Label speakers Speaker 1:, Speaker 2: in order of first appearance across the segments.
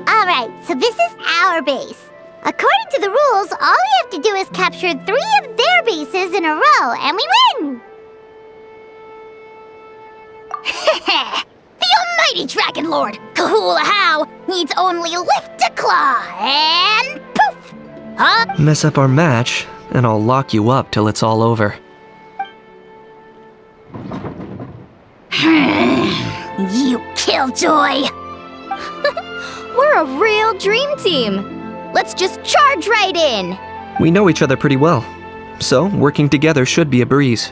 Speaker 1: Alright, so this is our base. According to the rules, all we have to do is capture 3 of their bases in a row, and we win!
Speaker 2: The almighty Dragon Lord, Kahula How, needs only lift a claw, and poof! Up!
Speaker 3: Mess up our match, and I'll lock you up till it's all over.
Speaker 2: You killjoy!
Speaker 4: We're a real dream team. Let's just charge right in.
Speaker 3: We know each other pretty well, so working together should be a breeze.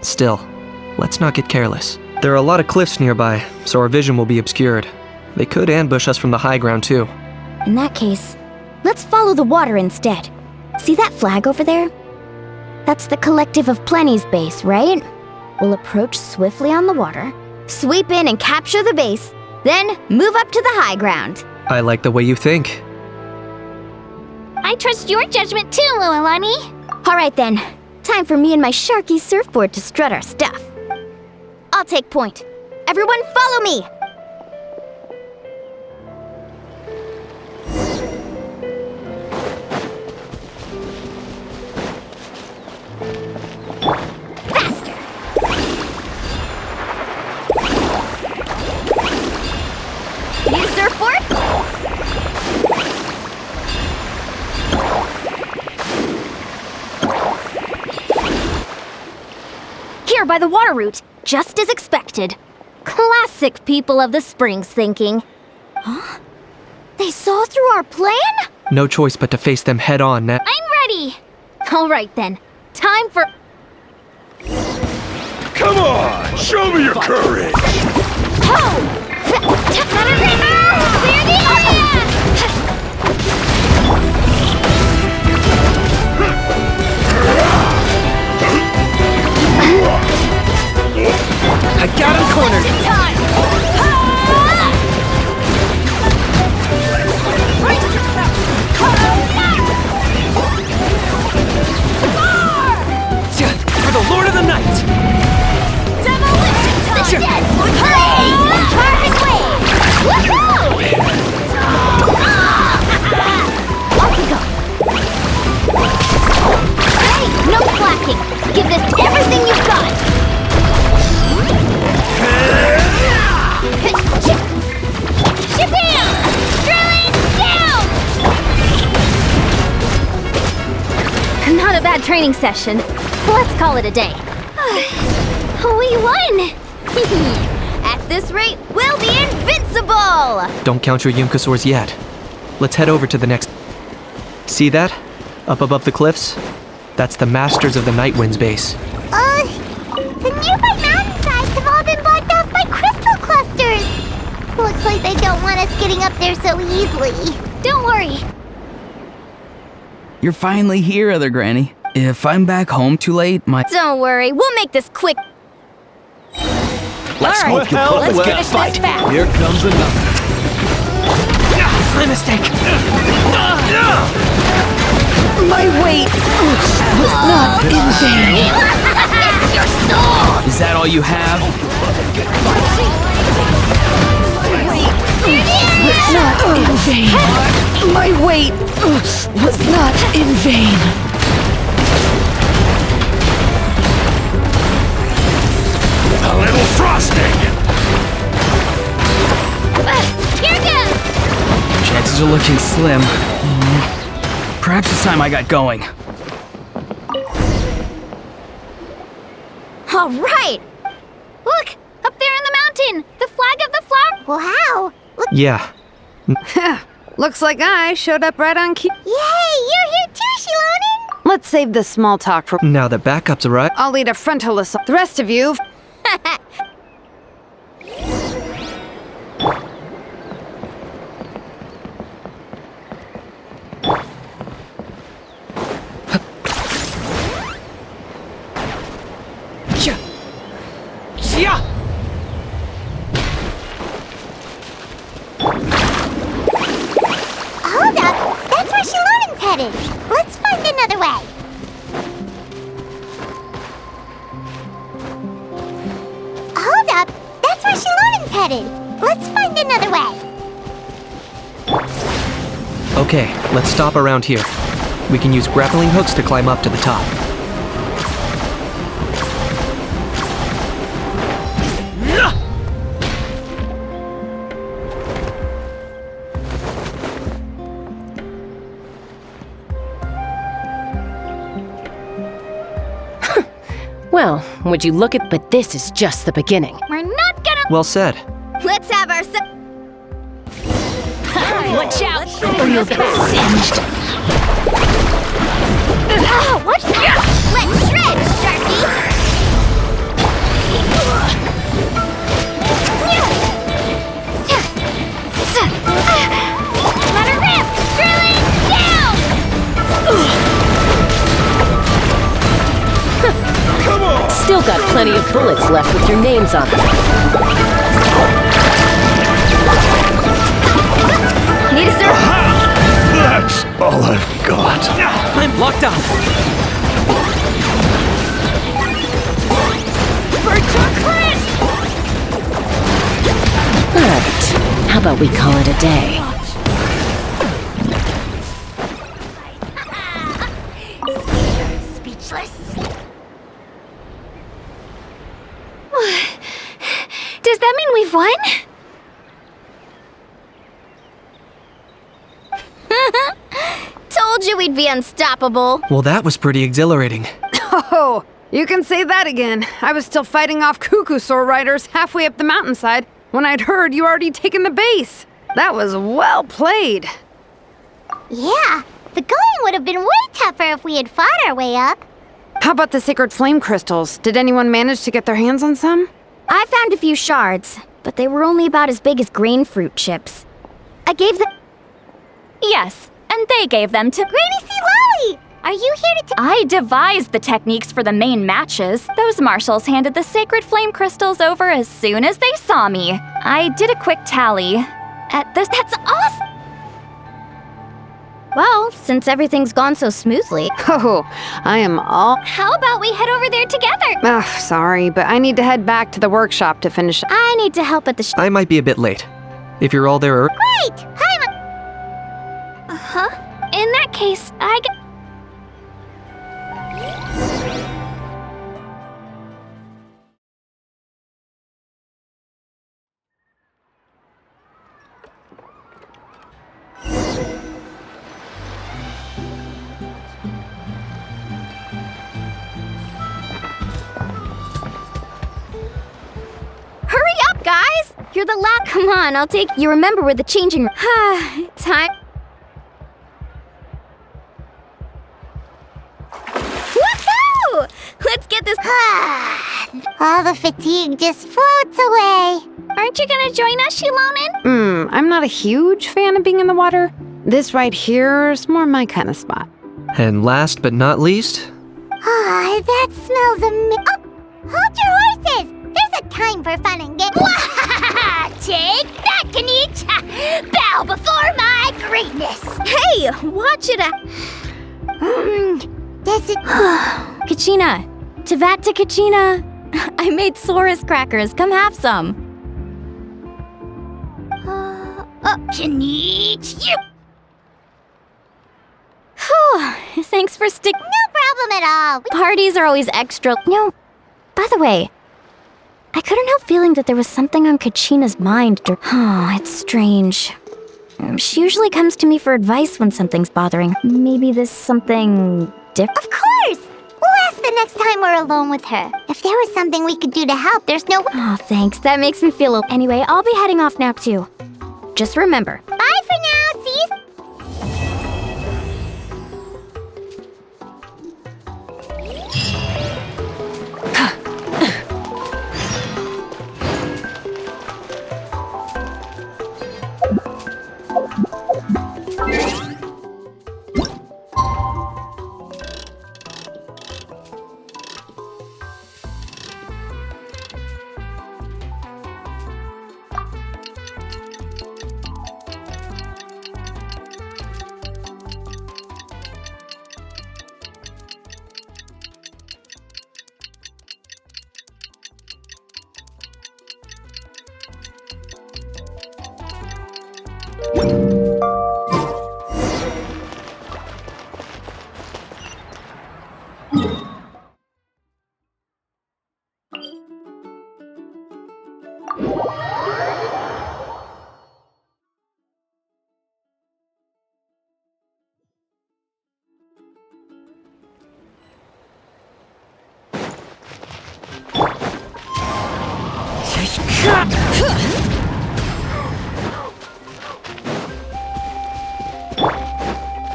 Speaker 3: Still, let's not get careless. There are a lot of cliffs nearby, so our vision will be obscured. They could ambush us from the high ground too.
Speaker 4: In that case, let's follow the water instead. See that flag over there? That's the Collective of Plenty's base, right? We'll approach swiftly on the water, sweep in and capture the base, then move up to the high ground.
Speaker 3: I like the way you think.
Speaker 2: I trust your judgment too, Lualani.
Speaker 4: All right then, time for me and my Sharky surfboard to strut our stuff. I'll take point. Everyone follow me!
Speaker 2: Faster!
Speaker 4: New surfboard? Here by the water route, just as expected. Classic people of the Springs thinking. Huh? They saw through our plan?
Speaker 3: No choice but to face them head on now.
Speaker 4: I'm ready! All right then, time for...
Speaker 5: Come on, show me your courage!
Speaker 4: Ho! Clear the area!
Speaker 3: I got him cornered!
Speaker 4: Time!
Speaker 3: For the Lord of the Night!
Speaker 4: Demolition time! Hooray! Perfectly! Woohoo! Off we go! Hey, no slacking! Give this everything you've got! Ship-ham! Drilling down! Not a bad training session. Let's call it a day. We won! At this rate, we'll be invincible!
Speaker 3: Don't count your Yunkasaurs yet. Let's head over to the next... See that? Up above the cliffs? That's the Masters of the Night Wind's base.
Speaker 1: The nearby mountainsides have all been blocked off by crystal clusters. Looks like they don't want us getting up there so easily.
Speaker 4: Don't worry.
Speaker 6: You're finally here, Other Granny. If I'm back home too late,
Speaker 4: Don't worry, we'll make this quick.
Speaker 5: Let's
Speaker 4: Alright,
Speaker 5: smoke your butt.
Speaker 4: let's
Speaker 5: Let's
Speaker 4: finish
Speaker 5: fight.
Speaker 4: this fast.
Speaker 5: Here comes another.
Speaker 3: My mistake!
Speaker 7: My weight was not in vain.
Speaker 2: It's your soul!
Speaker 6: is that all you have?
Speaker 7: Not in vain. My weight was not in vain.
Speaker 5: A little frosting.
Speaker 2: Here goes!
Speaker 6: Chances are looking slim. Perhaps it's time I got going.
Speaker 4: All right! Look! Up there in the mountain! The flag of the flower!
Speaker 1: Well, how? Look,
Speaker 3: Yeah.
Speaker 7: Looks like I showed up right on cue.
Speaker 1: yay, you're here too, Shilonen!
Speaker 7: Let's save this small talk for...
Speaker 3: Now that backup's arrived...
Speaker 7: I'll lead a frontal assault. The rest of you...
Speaker 1: headed. Let's find another way. Hold up. That's where Shilonen's headed. Let's find another way.
Speaker 3: Okay, let's stop around here. We can use grappling hooks to climb up to the top.
Speaker 8: Well, would you look at, but this is just the beginning.
Speaker 2: We're not gonna.
Speaker 3: Well said.
Speaker 2: Let's have our.
Speaker 8: Watch out!
Speaker 7: Or you'll get singed.
Speaker 2: Let's shred, Sharky! Let her rip! Drilling down!
Speaker 5: Come on!
Speaker 8: Still got plenty of bullets left with your names on them.
Speaker 2: Need a sir?
Speaker 5: That's all I've got.
Speaker 3: I'm locked on.
Speaker 8: Alright, how about we call it a day?
Speaker 2: Speechless.
Speaker 4: Does that mean we've won?
Speaker 2: Told you we'd be unstoppable.
Speaker 3: Well, that was pretty exhilarating.
Speaker 7: Oh, you can say that again. I was still fighting off Cuckoosaur riders halfway up the mountainside when I'd heard you already taken the base. That was well played.
Speaker 1: Yeah, the going would have been way tougher if we had fought our way up.
Speaker 7: How about the sacred flame crystals? Did anyone manage to get their hands on some?
Speaker 4: I found a few shards, but they were only about as big as grain fruit chips. I gave them.
Speaker 9: Yes, and they gave them to
Speaker 1: Granny C. Lolly! Are you here to
Speaker 9: I devised the techniques for the main matches. Those marshals handed the sacred flame crystals over as soon as they saw me. I did a quick tally. That's awesome!
Speaker 4: Well, since everything's gone so smoothly.
Speaker 7: Oh, I am all.
Speaker 2: How about we head over there together?
Speaker 7: Ugh, sorry, but I need to head back to the workshop to finish.
Speaker 4: I need to help at the
Speaker 3: I might be a bit late. If you're all there,
Speaker 1: Great!
Speaker 2: In that case,
Speaker 4: Hurry up, guys! You're the last. Come on, I'll take. You remember where the changing. Time.
Speaker 2: Woohoo! Let's get this.
Speaker 1: All the fatigue just floats away.
Speaker 2: Aren't you gonna join us, Shilonen?
Speaker 7: I'm not a huge fan of being in the water. This right here is more my kind of spot.
Speaker 3: and last but not least,
Speaker 1: Ah, that smells amazing. Oh, hold your horses! There's a time for fun and games.
Speaker 2: Take that, Kanich! Bow before my greatness! Hey, watch it out!
Speaker 1: Does it?
Speaker 4: Kachina! Tavat to Kachina! I made Saurus crackers. Come have some.
Speaker 2: Kanich, you!
Speaker 4: Thanks for sticking.
Speaker 1: No problem at all.
Speaker 4: Parties are always extra. No. By the way, I couldn't help feeling that there was something on Kachina's mind. Oh, it's strange. She usually comes to me for advice when something's bothering her. Maybe this something different.
Speaker 1: Of course! We'll ask the next time we're alone with her. If there was something we could do to help, there's no...
Speaker 4: Oh, thanks. That makes me feel... Anyway, I'll be heading off now, too. Just remember.
Speaker 1: Bye for now, see you...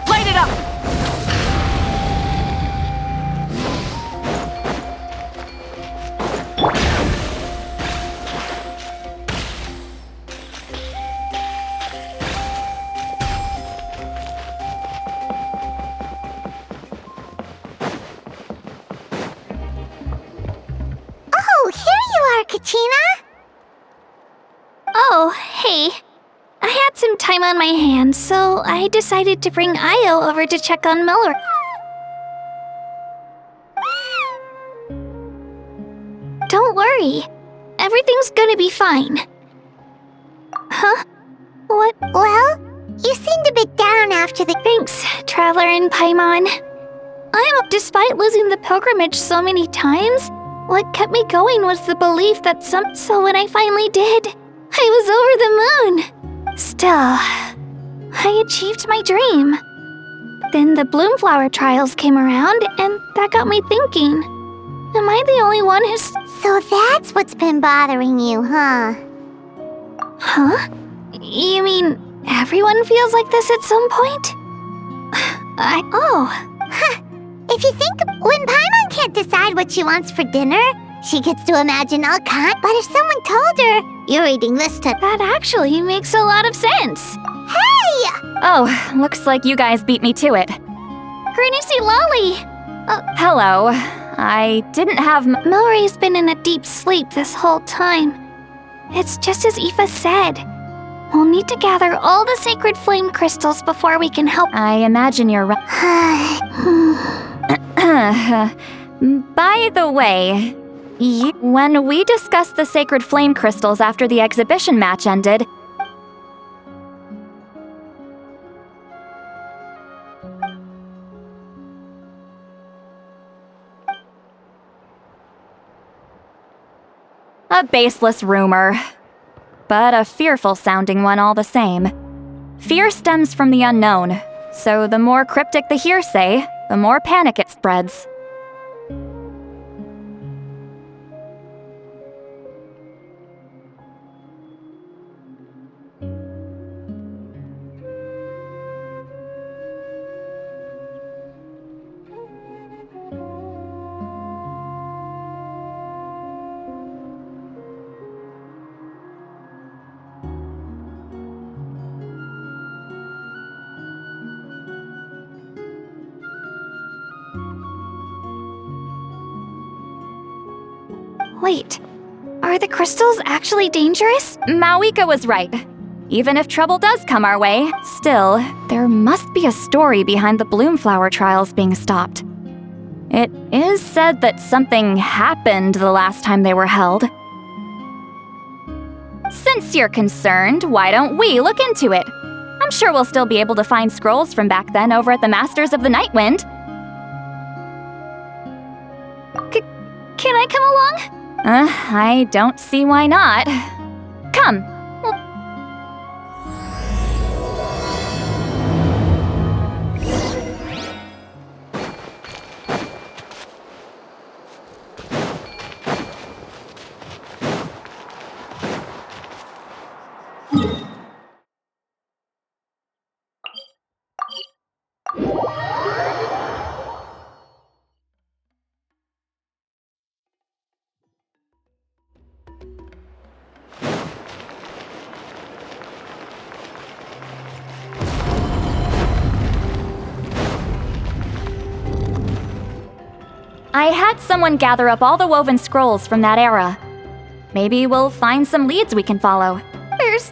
Speaker 2: Light it up!
Speaker 1: Oh, here you are, Katrina.
Speaker 4: Oh, hey. I had some time on my hands, so I decided to bring Io over to check on Miller. Don't worry. Everything's gonna be fine. Huh? What?
Speaker 1: Well, you seemed a bit down after the...
Speaker 4: Thanks, Traveler and Paimon. Despite losing the pilgrimage so many times, what kept me going was the belief that So when I finally did, I was over the moon. Still, I achieved my dream. Then the Bloomflower trials came around, and that got me thinking. Am I the only one who's...
Speaker 1: So that's what's been bothering you, huh?
Speaker 4: Huh? You mean everyone feels like this at some point?
Speaker 1: Huh. If you think, when Paimon can't decide what she wants for dinner, she gets to imagine all kinds. But if someone told her, you're eating this to...
Speaker 4: That actually makes a lot of sense.
Speaker 1: Hey!
Speaker 9: Oh, looks like you guys beat me to it.
Speaker 4: Greasy Lolly!
Speaker 9: Hello. I didn't have
Speaker 4: Mallory's been in a deep sleep this whole time. It's just as Aoife said. We'll need to gather all the sacred flame crystals before we can help.
Speaker 9: I imagine you're right. By the way, when we discussed the sacred flame crystals after the exhibition match ended, a baseless rumor, but a fearful-sounding one all the same. Fear stems from the unknown, so the more cryptic the hearsay, the more panic it spreads.
Speaker 4: Wait, are the crystals actually dangerous?
Speaker 9: Mawika was right. Even if trouble does come our way, still, there must be a story behind the Bloomflower trials being stopped. It is said that something happened the last time they were held. Since you're concerned, why don't we look into it? I'm sure we'll still be able to find scrolls from back then over at the Masters of the Nightwind.
Speaker 4: Can I come along?
Speaker 9: I don't see why not. Come. I had someone gather up all the woven scrolls from that era. Maybe we'll find some leads we can follow.
Speaker 4: There's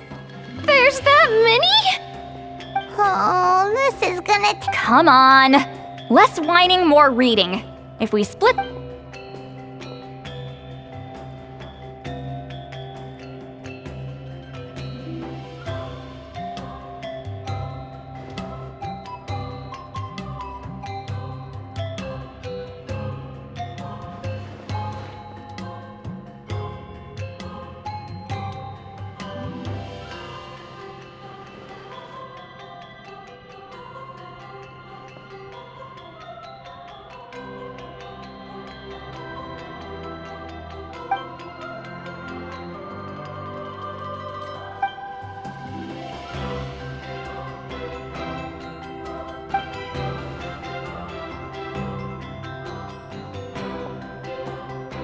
Speaker 4: that many?
Speaker 1: Oh, this is gonna...
Speaker 9: Come on! Less whining, more reading. If we split...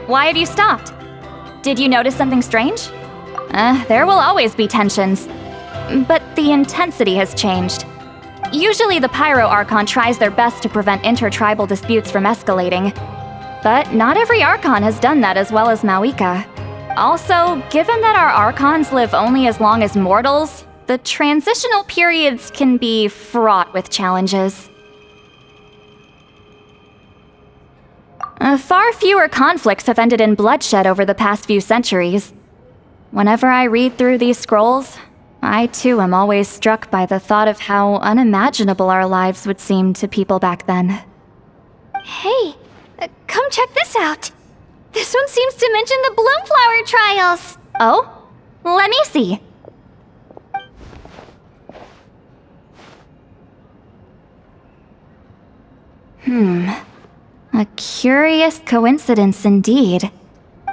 Speaker 9: Why have you stopped? Did you notice something strange? There will always be tensions. But the intensity has changed. Usually the Pyro Archon tries their best to prevent intertribal disputes from escalating. But not every Archon has done that as well as Mauika. Also, given that our Archons live only as long as mortals, the transitional periods can be fraught with challenges. Far fewer conflicts have ended in bloodshed over the past few centuries. Whenever I read through these scrolls, I too am always struck by the thought of how unimaginable our lives would seem to people back then.
Speaker 1: Hey, come check this out. This one seems to mention the Bloomflower trials.
Speaker 9: Oh? Let me see. A curious coincidence indeed.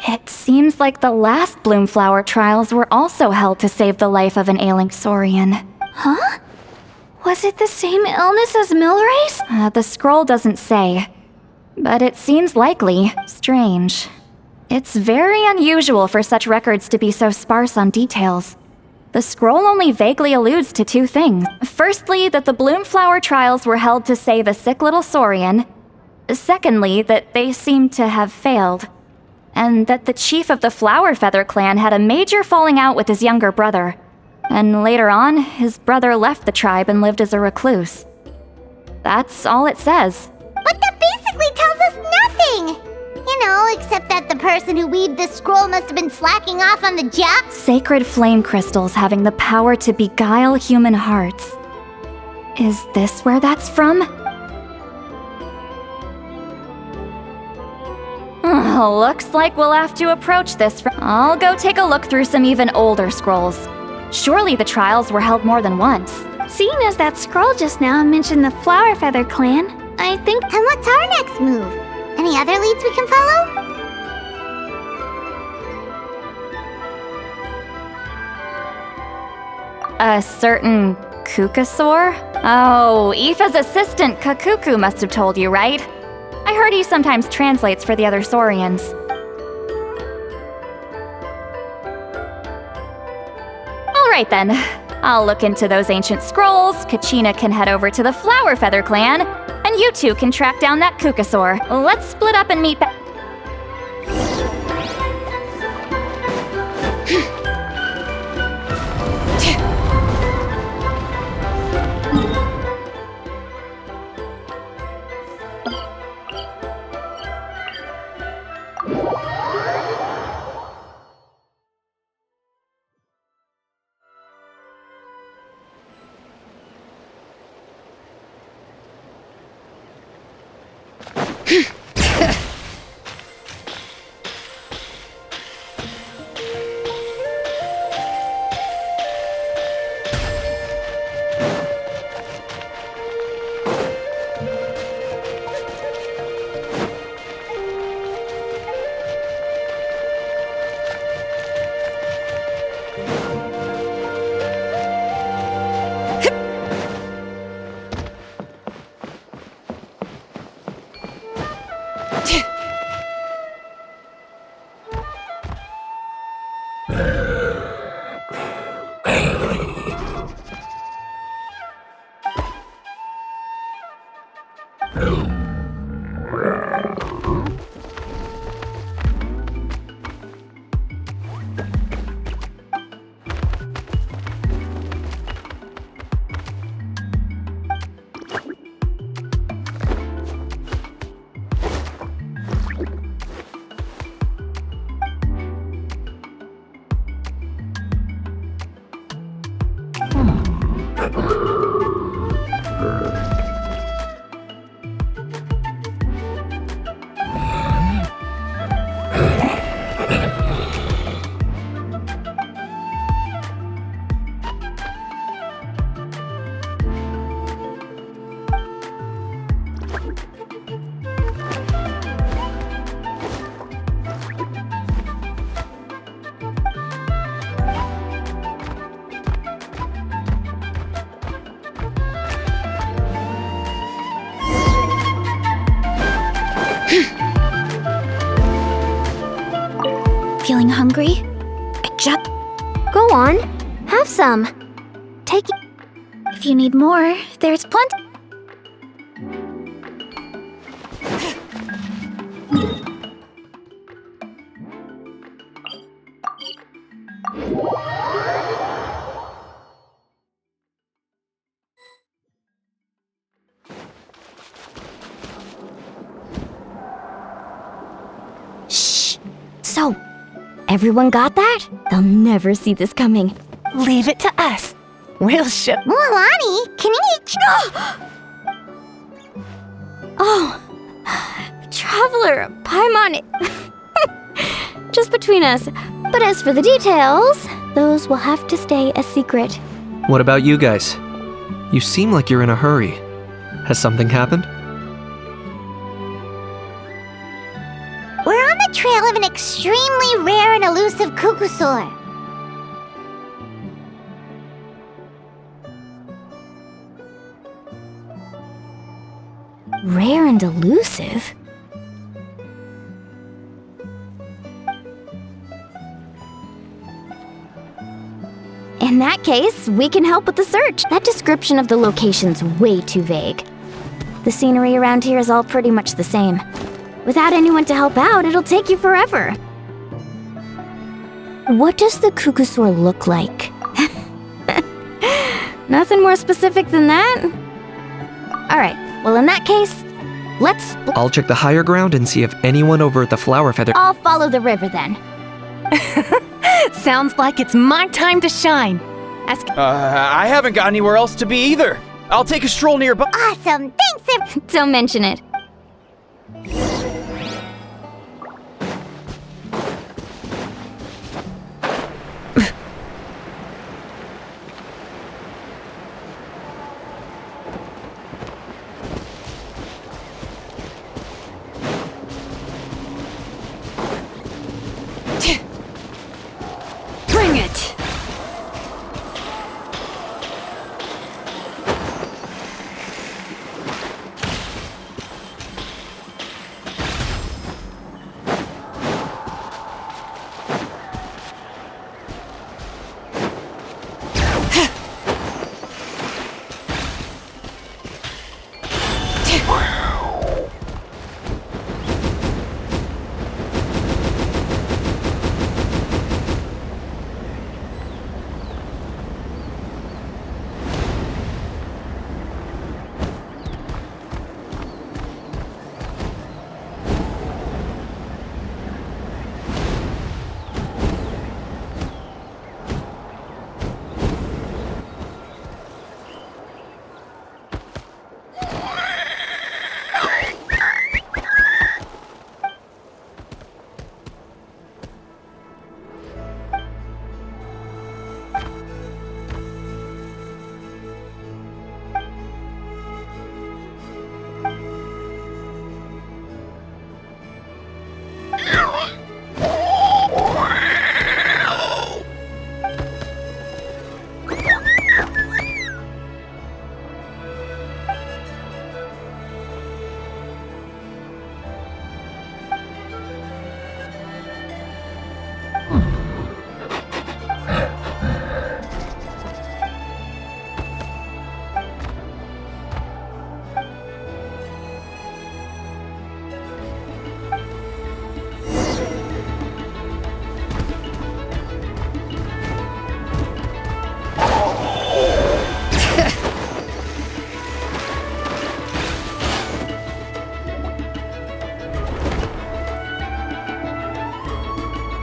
Speaker 9: It seems like the last Bloomflower trials were also held to save the life of an ailing Saurian.
Speaker 1: Huh? Was it the same illness as Milray's?
Speaker 9: The scroll doesn't say. But it seems likely. Strange. It's very unusual for such records to be so sparse on details. The scroll only vaguely alludes to two things. Firstly, that the Bloomflower trials were held to save a sick little Saurian. Secondly, that they seem to have failed. And that the chief of the Flower Feather clan had a major falling out with his younger brother. And later on, his brother left the tribe and lived as a recluse. That's all it says.
Speaker 1: But that basically tells us nothing! You know, except that the person who weaved this scroll must have been slacking off on the job.
Speaker 9: Sacred flame crystals having the power to beguile human hearts. Is this where that's from? Looks like we'll have to approach this I'll go take a look through some even older scrolls. Surely the trials were held more than once.
Speaker 1: Seeing as that scroll just now mentioned the Flower Feather clan, I think... And what's our next move? Any other leads we can follow?
Speaker 9: A certain Kukasaur? Oh, Aoife's assistant Kakuku must have told you, right? I heard he sometimes translates for the other Saurians. Alright then. I'll look into those ancient scrolls, Kachina can head over to the Flower Feather clan, and you two can track down that Kukasaur. Let's split up and meet back.
Speaker 4: feeling hungry. I just... Go on, have some. Take it. If you need more, there's plenty. Shh. So, everyone got that? They'll never see this coming.
Speaker 8: Leave it to us. We'll show.
Speaker 1: Mualani, Kinich.
Speaker 4: Oh, Traveler, Paimon. Just between us. But as for the details, those will have to stay a secret.
Speaker 3: What about you guys? You seem like you're in a hurry. Has something happened?
Speaker 1: We're on the trail of an extremely rare and elusive Kukusaur.
Speaker 4: Rare and elusive? In that case, we can help with the search. That description of the location's way too vague. The scenery around here is all pretty much the same. Without anyone to help out, it'll take you forever. What does the Kukusaur look like? Nothing more specific than that? Alright, well in that case, let's...
Speaker 3: I'll check the higher ground and see if anyone over at the Flower Feather...
Speaker 4: I'll follow the river then.
Speaker 8: Sounds like it's my time to shine.
Speaker 6: I haven't got anywhere else to be either. I'll take a stroll nearby.
Speaker 1: Awesome, thanks,
Speaker 4: Don't mention it.
Speaker 7: Bring it!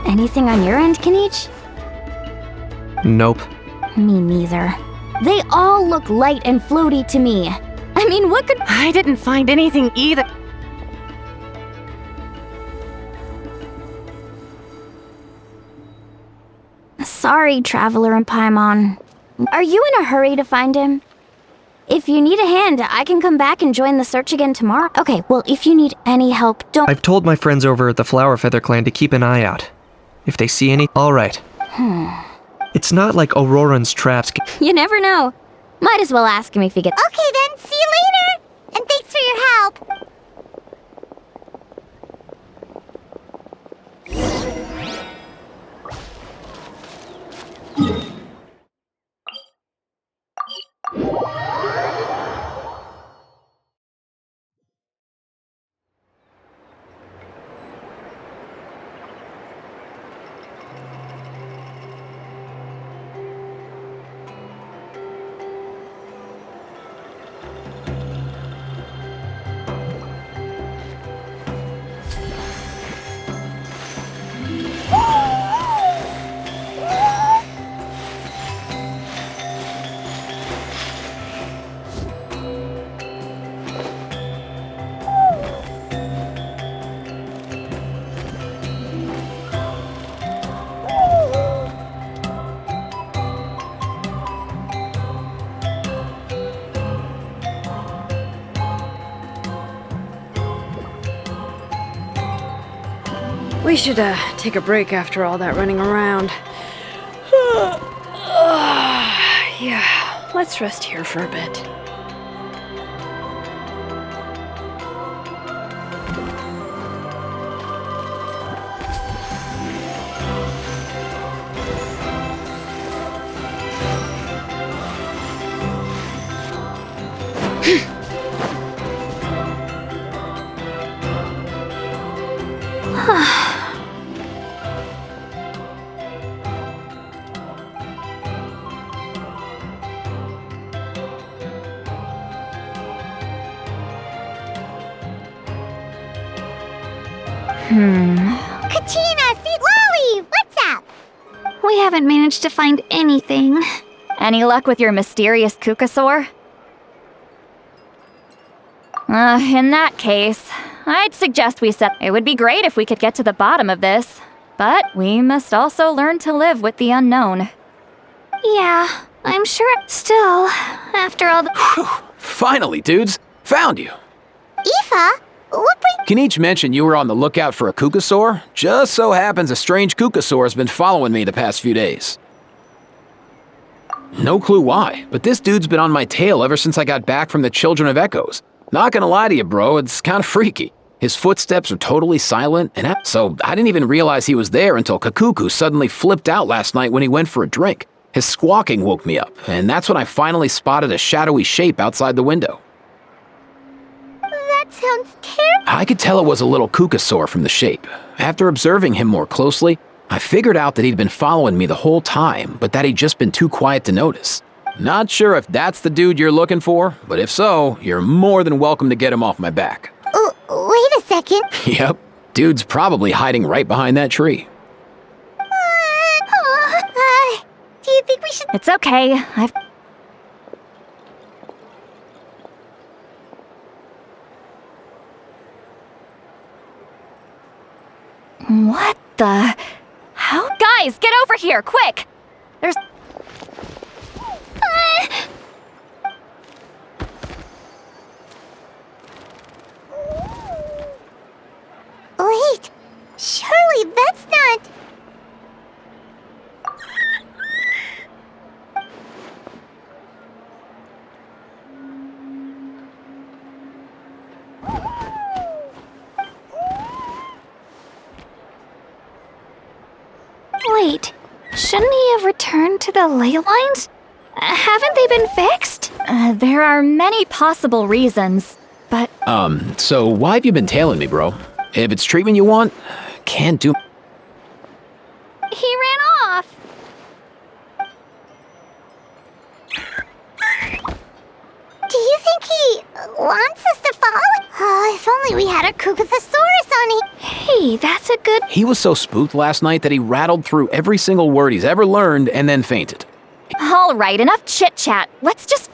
Speaker 4: Anything on your end, Kinich?
Speaker 3: Nope.
Speaker 4: Me neither. They all look light and floaty to me. I mean, what could...
Speaker 8: I didn't find anything either.
Speaker 4: Sorry, Traveler and Paimon. Are you in a hurry to find him? If you need a hand, I can come back and join the search again tomorrow. Okay, well, if you need any help, don't...
Speaker 3: I've told my friends over at the Flower Feather Clan to keep an eye out. If they see any... Alright. It's not like Auroran's traps...
Speaker 4: You never know. Might as well ask him if he gets...
Speaker 1: Okay then, see you later! And thanks for your help!
Speaker 7: We should take a break after all that running around. Yeah, let's rest here for a bit.
Speaker 1: Kachina, Lolly, what's up?
Speaker 9: We haven't managed to find anything. Any luck with your mysterious Kukasaur? In that case, I'd suggest we set. It would be great if we could get to the bottom of this, but we must also learn to live with the unknown.
Speaker 2: Yeah, I'm sure. Still, after all the.
Speaker 10: Finally, dudes. Found you.
Speaker 1: Aoife, what brings...
Speaker 10: Kenichi mentioned you were on the lookout for a Kukasaur. Just so happens a strange Kukasaur has been following me the past few days. No clue why, but this dude's been on my tail ever since I got back from the Children of Echoes. Not gonna lie to you, bro, it's kind of freaky. His footsteps are totally silent, and so I didn't even realize he was there until Kakuku suddenly flipped out last night when he went for a drink. His squawking woke me up, and that's when I finally spotted a shadowy shape outside the window.
Speaker 1: That sounds terrible.
Speaker 10: I could tell it was a little Kukasaur from the shape. After observing him more closely, I figured out that he'd been following me the whole time, but that he'd just been too quiet to notice. Not sure if that's the dude you're looking for, but if so, you're more than welcome to get him off my back.
Speaker 1: Wait a second.
Speaker 10: Yep, dude's probably hiding right behind that tree.
Speaker 1: Do you think we should...
Speaker 9: It's okay. What the? How? Guys, get over here, quick! There's...
Speaker 1: Wait, surely that's not...
Speaker 2: Wait, shouldn't he have returned to the ley lines? Haven't they been fixed?
Speaker 9: There are many possible reasons, but...
Speaker 10: So why have you been tailing me, bro? If it's treatment you want, can't do...
Speaker 2: He ran off.
Speaker 1: Do you think he wants us to follow? If only we had a Kukathosaurus on him.
Speaker 2: Hey, that's a good...
Speaker 10: He was so spooked last night that he rattled through every single word he's ever learned and then fainted.
Speaker 9: All right, enough chit-chat. Let's just...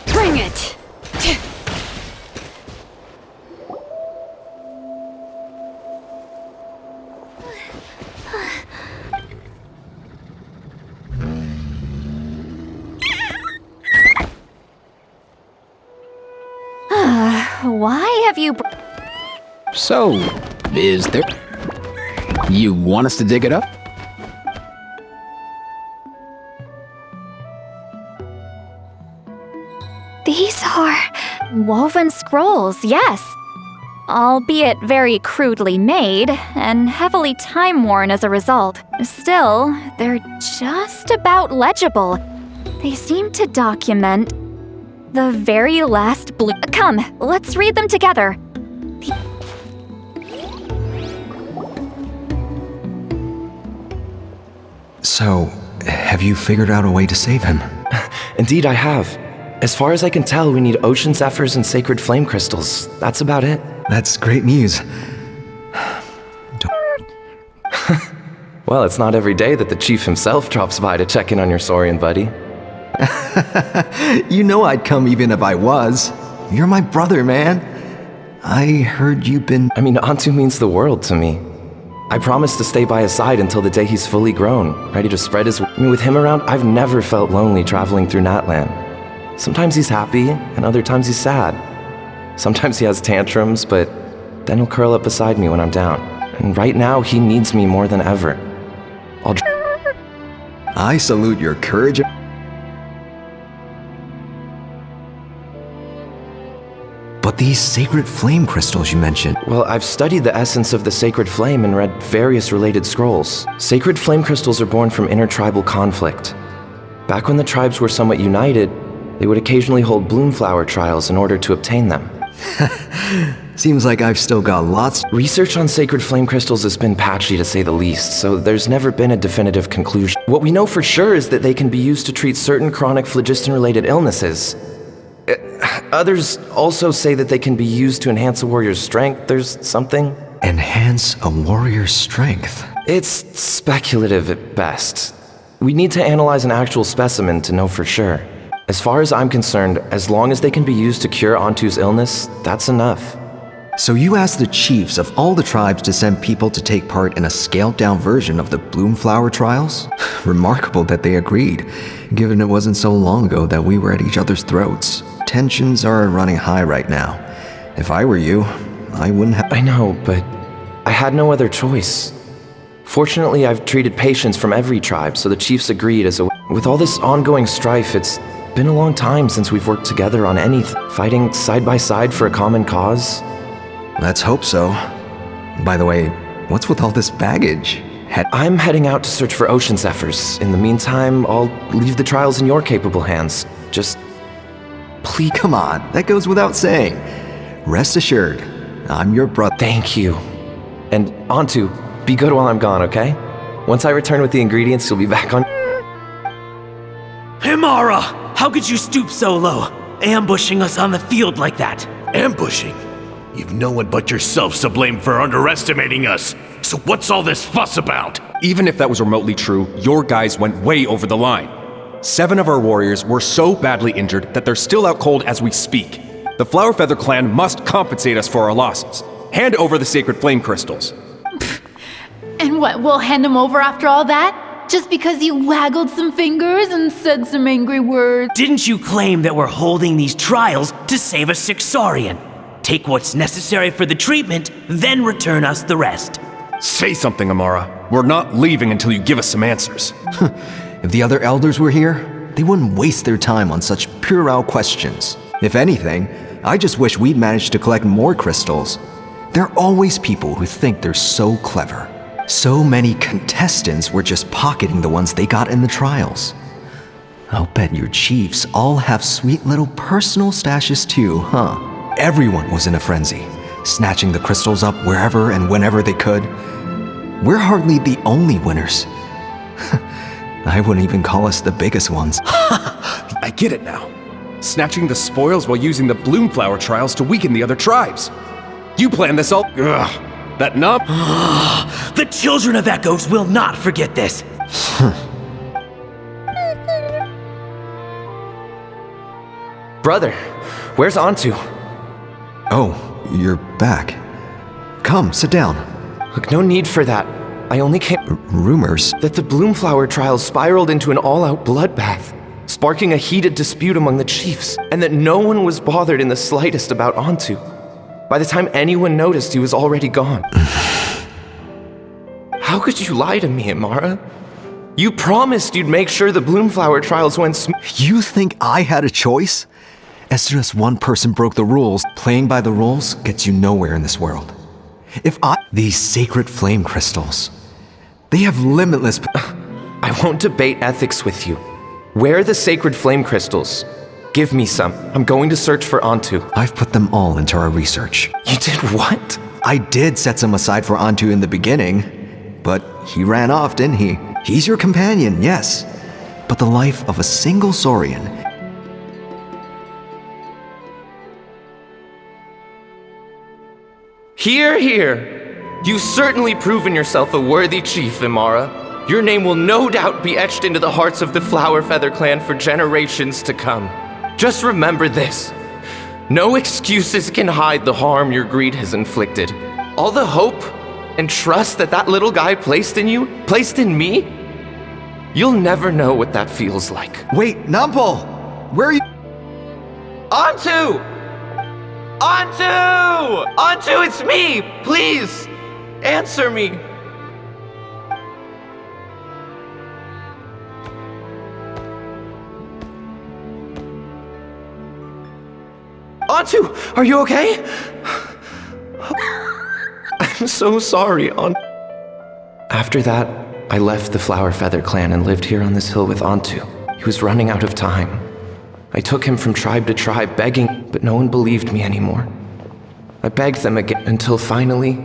Speaker 7: Bring it!
Speaker 9: Why have you...
Speaker 10: So, is there... You want us to dig it up?
Speaker 2: These are...
Speaker 9: Woven scrolls, yes. Albeit very crudely made, and heavily time-worn as a result. Still, they're just about legible. They seem to document the very last blue... Come, let's read them together.
Speaker 11: So, have you figured out a way to save him?
Speaker 12: Indeed, I have. As far as I can tell, we need ocean zephyrs and sacred flame crystals. That's about it.
Speaker 11: That's great news.
Speaker 12: Well, it's not every day that the chief himself drops by to check in on your Saurian buddy.
Speaker 11: You know I'd come even if I was. You're my brother, man. I heard you've been...
Speaker 12: I mean, Antu means the world to me. I promise to stay by his side until the day he's fully grown, ready to spread his... I mean, with him around, I've never felt lonely traveling through Natlan. Sometimes he's happy, and other times he's sad. Sometimes he has tantrums, but then he'll curl up beside me when I'm down. And right now, he needs me more than ever.
Speaker 11: I salute your courage. But these sacred flame crystals you mentioned.
Speaker 12: Well, I've studied the essence of the sacred flame and read various related scrolls. Sacred flame crystals are born from intertribal conflict. Back when the tribes were somewhat united, they would occasionally hold bloomflower trials in order to obtain them.
Speaker 11: Seems like I've still got lots.
Speaker 12: Research on sacred flame crystals has been patchy to say the least, so there's never been a definitive conclusion. What we know for sure is that they can be used to treat certain chronic phlogiston-related illnesses. Others also say that they can be used to enhance a warrior's strength. There's something.
Speaker 11: Enhance a warrior's strength?
Speaker 12: It's speculative at best. We need to analyze an actual specimen to know for sure. As far as I'm concerned, as long as they can be used to cure Antu's illness, that's enough.
Speaker 11: So you asked the chiefs of all the tribes to send people to take part in a scaled-down version of the Bloomflower trials? Remarkable that they agreed, given it wasn't so long ago that we were at each other's throats. Tensions are running high right now. If I were you, I wouldn't have—
Speaker 12: I know, but I had no other choice. Fortunately, I've treated patients from every tribe, so the chiefs agreed as a— With all this ongoing strife, it's been a long time since we've worked together on anything. Fighting side by side for a common cause.
Speaker 11: Let's hope so. By the way, what's with all this baggage?
Speaker 12: I'm heading out to search for ocean zephyrs. In the meantime, I'll leave the trials in your capable hands. Just please.
Speaker 11: Come on, that goes without saying. Rest assured, I'm your brother.
Speaker 12: Thank you. And Antu, be good while I'm gone, okay? Once I return with the ingredients, you'll be back on.
Speaker 13: Himara! How could you stoop so low, ambushing us on the field like that?
Speaker 5: Ambushing? You've no one but yourself to blame for underestimating us. So what's all this fuss about?
Speaker 14: Even if that was remotely true, your guys went way over the line. 7 of our warriors were so badly injured that they're still out cold as we speak. The Flower Feather clan must compensate us for our losses. Hand over the sacred flame crystals.
Speaker 15: And what, we'll hand them over after all that? Just because you waggled some fingers and said some angry words?
Speaker 13: Didn't you claim that we're holding these trials to save a Sixarian? Take what's necessary for the treatment, then return us the rest.
Speaker 14: Say something, Amara. We're not leaving until you give us some answers.
Speaker 11: If the other elders were here, they wouldn't waste their time on such puerile questions. If anything, I just wish we'd managed to collect more crystals. There are always people who think they're so clever. So many contestants were just pocketing the ones they got in the trials. I'll bet your chiefs all have sweet little personal stashes too, huh? Everyone was in a frenzy, snatching the crystals up wherever and whenever they could. We're hardly the only winners. I wouldn't even call us the biggest ones.
Speaker 14: I get it now. Snatching the spoils while using the Bloomflower trials to weaken the other tribes. You planned this all— Ugh, that knob?
Speaker 13: The children of Echoes will not forget this.
Speaker 12: Brother, where's Antu?
Speaker 11: Oh, you're back. Come, sit down.
Speaker 12: Look, no need for that. I only came—
Speaker 11: Rumors?
Speaker 12: That the Bloomflower trials spiraled into an all-out bloodbath, sparking a heated dispute among the chiefs, and that no one was bothered in the slightest about Antu. By the time anyone noticed, he was already gone. How could you lie to me, Amara? You promised you'd make sure the Bloomflower trials went smooth.
Speaker 11: You think I had a choice? As soon as one person broke the rules, playing by the rules gets you nowhere in this world. These sacred flame crystals, they have limitless—
Speaker 12: I won't debate ethics with you. Where are the sacred flame crystals? Give me some. I'm going to search for Antu.
Speaker 11: I've put them all into our research.
Speaker 12: You did what?
Speaker 11: I did set some aside for Antu in the beginning, but he ran off, didn't he? He's your companion, yes. But the life of a single Saurian—
Speaker 12: Hear, hear! You've certainly proven yourself a worthy chief, Imara. Your name will no doubt be etched into the hearts of the Flower Feather clan for generations to come. Just remember this. No excuses can hide the harm your greed has inflicted. All the hope and trust that little guy placed in you, placed in me, you'll never know what that feels like.
Speaker 11: Wait, Nampal! Where are you?
Speaker 12: Antu! Antu! Antu, it's me! Please! Answer me! Antu, are you okay? I'm so sorry, After that, I left the Flower Feather clan and lived here on this hill with Antu. He was running out of time. I took him from tribe to tribe begging, but no one believed me anymore. I begged them again until finally,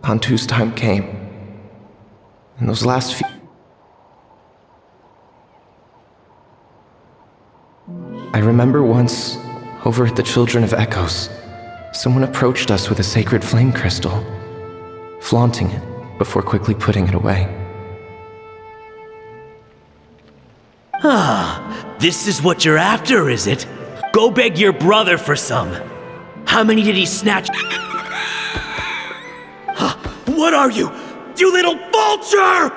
Speaker 12: Antu's time came. In those last few... I remember once, over at the Children of Echoes, someone approached us with a sacred flame crystal, flaunting it before quickly putting it away.
Speaker 13: Ah, this is what you're after, is it? Go beg your brother for some. How many did he snatch? What are you? You little vulture!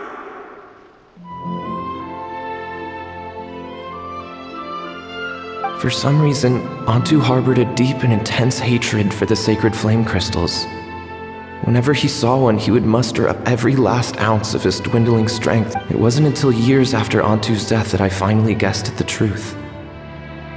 Speaker 12: For some reason, Antu harbored a deep and intense hatred for the sacred flame crystals. Whenever he saw one, he would muster up every last ounce of his dwindling strength. It wasn't until years after Antu's death that I finally guessed at the truth.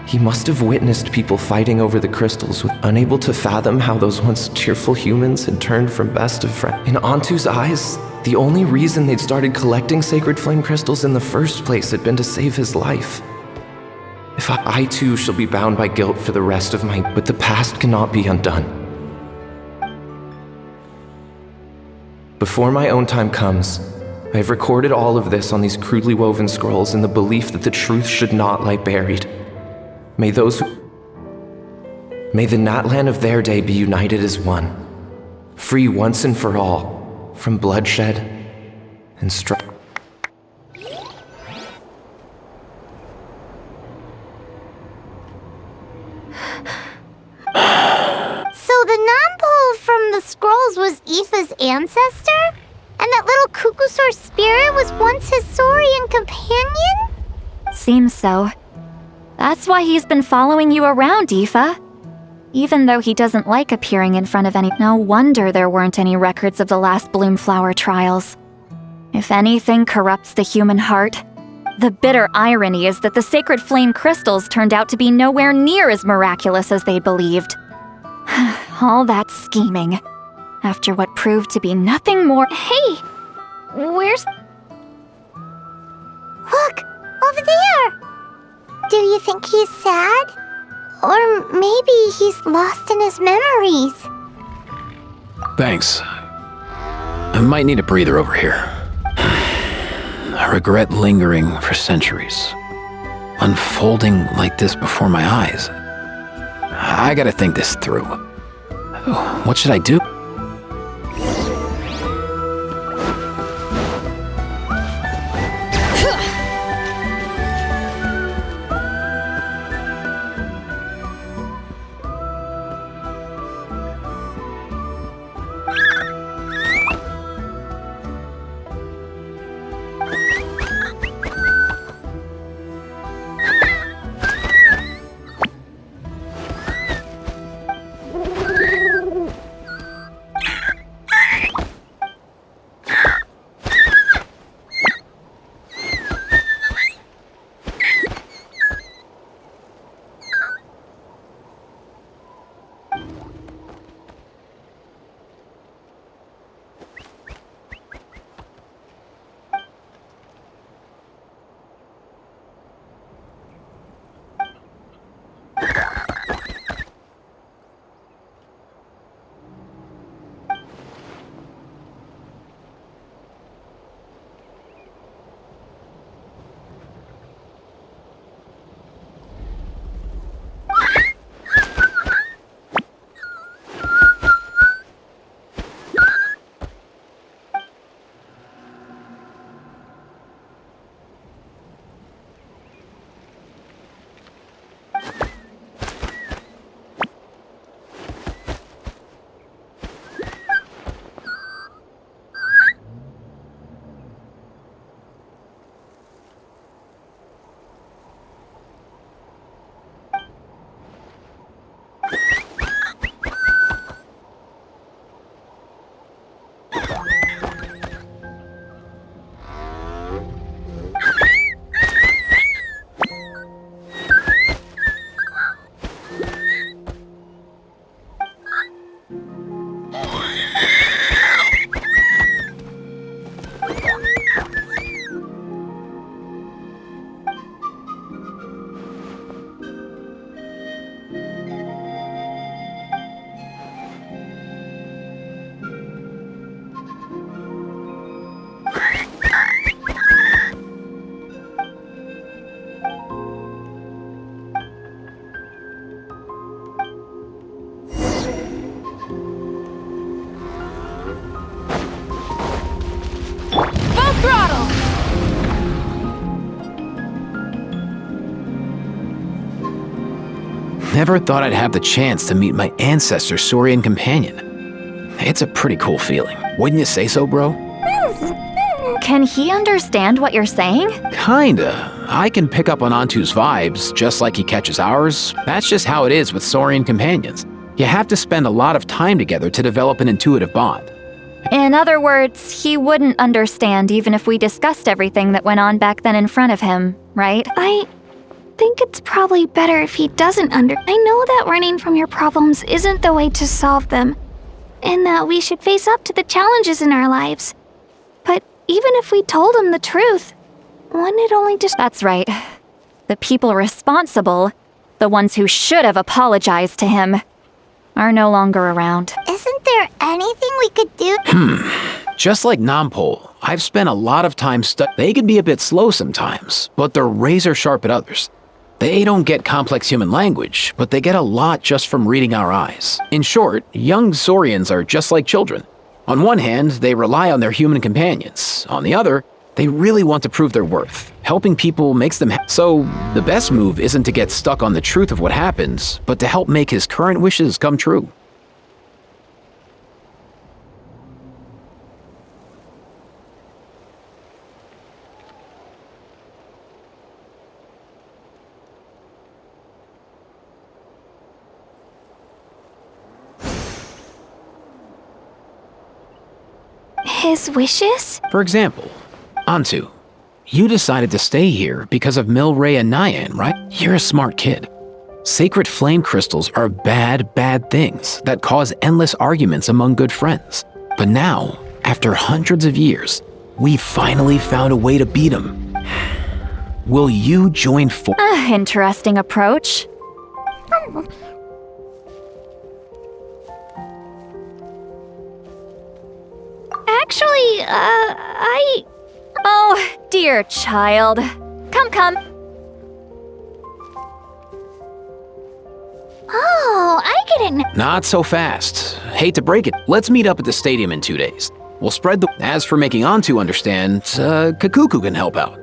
Speaker 12: He must have witnessed people fighting over the crystals, unable to fathom how those once cheerful humans had turned from best of friends. In Antu's eyes, the only reason they'd started collecting sacred flame crystals in the first place had been to save his life. If I too shall be bound by guilt for the rest of my... But the past cannot be undone. Before my own time comes, I have recorded all of this on these crudely woven scrolls in the belief that the truth should not lie buried. May the Natlan of their day be united as one, free once and for all from bloodshed and strife.
Speaker 1: So the non-pole from the scrolls was Aoife's ancestor? And that little Kukusaur spirit was once his Saurian companion?
Speaker 9: Seems so. That's why he's been following you around, Aoife. Even though he doesn't like appearing in front of any... No wonder there weren't any records of the last Bloomflower trials. If anything corrupts the human heart, the bitter irony is that the sacred flame crystals turned out to be nowhere near as miraculous as they believed. All that scheming, after what proved to be nothing more—
Speaker 1: Hey! Where's... Look! Over there! Do you think he's sad? Or maybe he's lost in his memories?
Speaker 10: Thanks. I might need a breather over here. I regret lingering for centuries, unfolding like this before my eyes. I gotta think this through. What should I do? Never thought I'd have the chance to meet my ancestor Saurian companion. It's a pretty cool feeling. Wouldn't you say so, bro?
Speaker 9: Can he understand what you're saying?
Speaker 10: Kinda. I can pick up on Antu's vibes, just like he catches ours. That's just how it is with Saurian companions. You have to spend a lot of time together to develop an intuitive bond.
Speaker 9: In other words, he wouldn't understand even if we discussed everything that went on back then in front of him, right?
Speaker 4: I think it's probably better if he doesn't I know that running from your problems isn't the way to solve them, and that we should face up to the challenges in our lives. But even if we told him the truth, wouldn't it only just—
Speaker 9: That's right. The people responsible, the ones who should have apologized to him, are no longer around.
Speaker 1: Isn't there anything we could do?
Speaker 10: Just like Nampol, I've spent a lot of time They can be a bit slow sometimes, but they're razor sharp at others. They don't get complex human language, but they get a lot just from reading our eyes. In short, young Saurians are just like children. On one hand, they rely on their human companions. On the other, they really want to prove their worth. Helping people makes them so the best move isn't to get stuck on the truth of what happened, but to help make his current wishes come true.
Speaker 4: his wishes?
Speaker 10: For example, Antu, you decided to stay here because of Milray and Nyan, right? You're a smart kid. Sacred flame crystals are bad, bad things that cause endless arguments among good friends. But now, after hundreds of years, we finally found a way to beat them. Will you join
Speaker 9: Interesting approach.
Speaker 4: Actually,
Speaker 9: Oh, dear child. Come, come.
Speaker 4: Oh, I get it now.
Speaker 10: Not so fast. Hate to break it. Let's meet up at the stadium in 2 days. We'll spread the— As for making Antu understand, Kakuku can help out.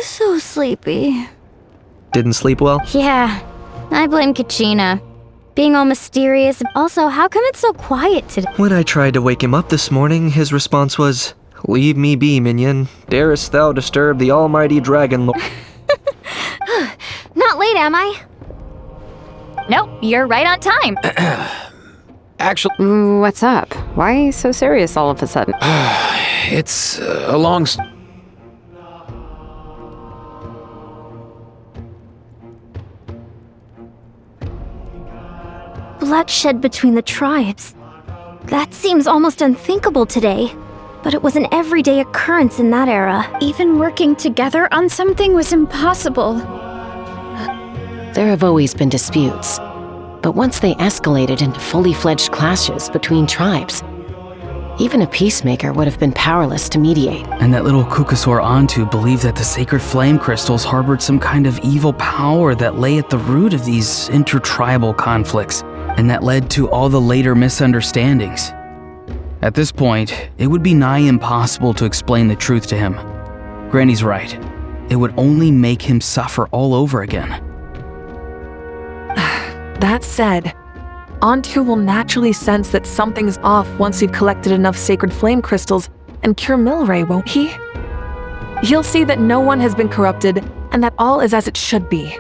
Speaker 4: So sleepy.
Speaker 3: Didn't sleep well?
Speaker 4: Yeah, I blame Kachina. Being all mysterious. Also, how come it's so quiet today?
Speaker 3: When I tried to wake him up this morning, his response was, "Leave me be, minion. Darest thou disturb the almighty dragon lord?"
Speaker 4: Not late, am I?
Speaker 9: Nope, you're right on time.
Speaker 10: Actually,
Speaker 7: What's up? Why are you so serious all of a sudden?
Speaker 10: it's a long...
Speaker 4: Bloodshed between the tribes. That seems almost unthinkable today. But it was an everyday occurrence in that era.
Speaker 2: Even working together on something was impossible.
Speaker 8: There have always been disputes, but once they escalated into fully fledged clashes between tribes, even a peacemaker would have been powerless to mediate.
Speaker 6: And that little Kukusaur Antu believed that the sacred flame crystals harbored some kind of evil power that lay at the root of these intertribal conflicts, and that led to all the later misunderstandings. At this point, it would be nigh impossible to explain the truth to him. Granny's right. It would only make him suffer all over again.
Speaker 16: That said, Antu will naturally sense that something's off once we've collected enough sacred flame crystals and cure Milray, won't he? He'll see that no one has been corrupted and that all is as it should be.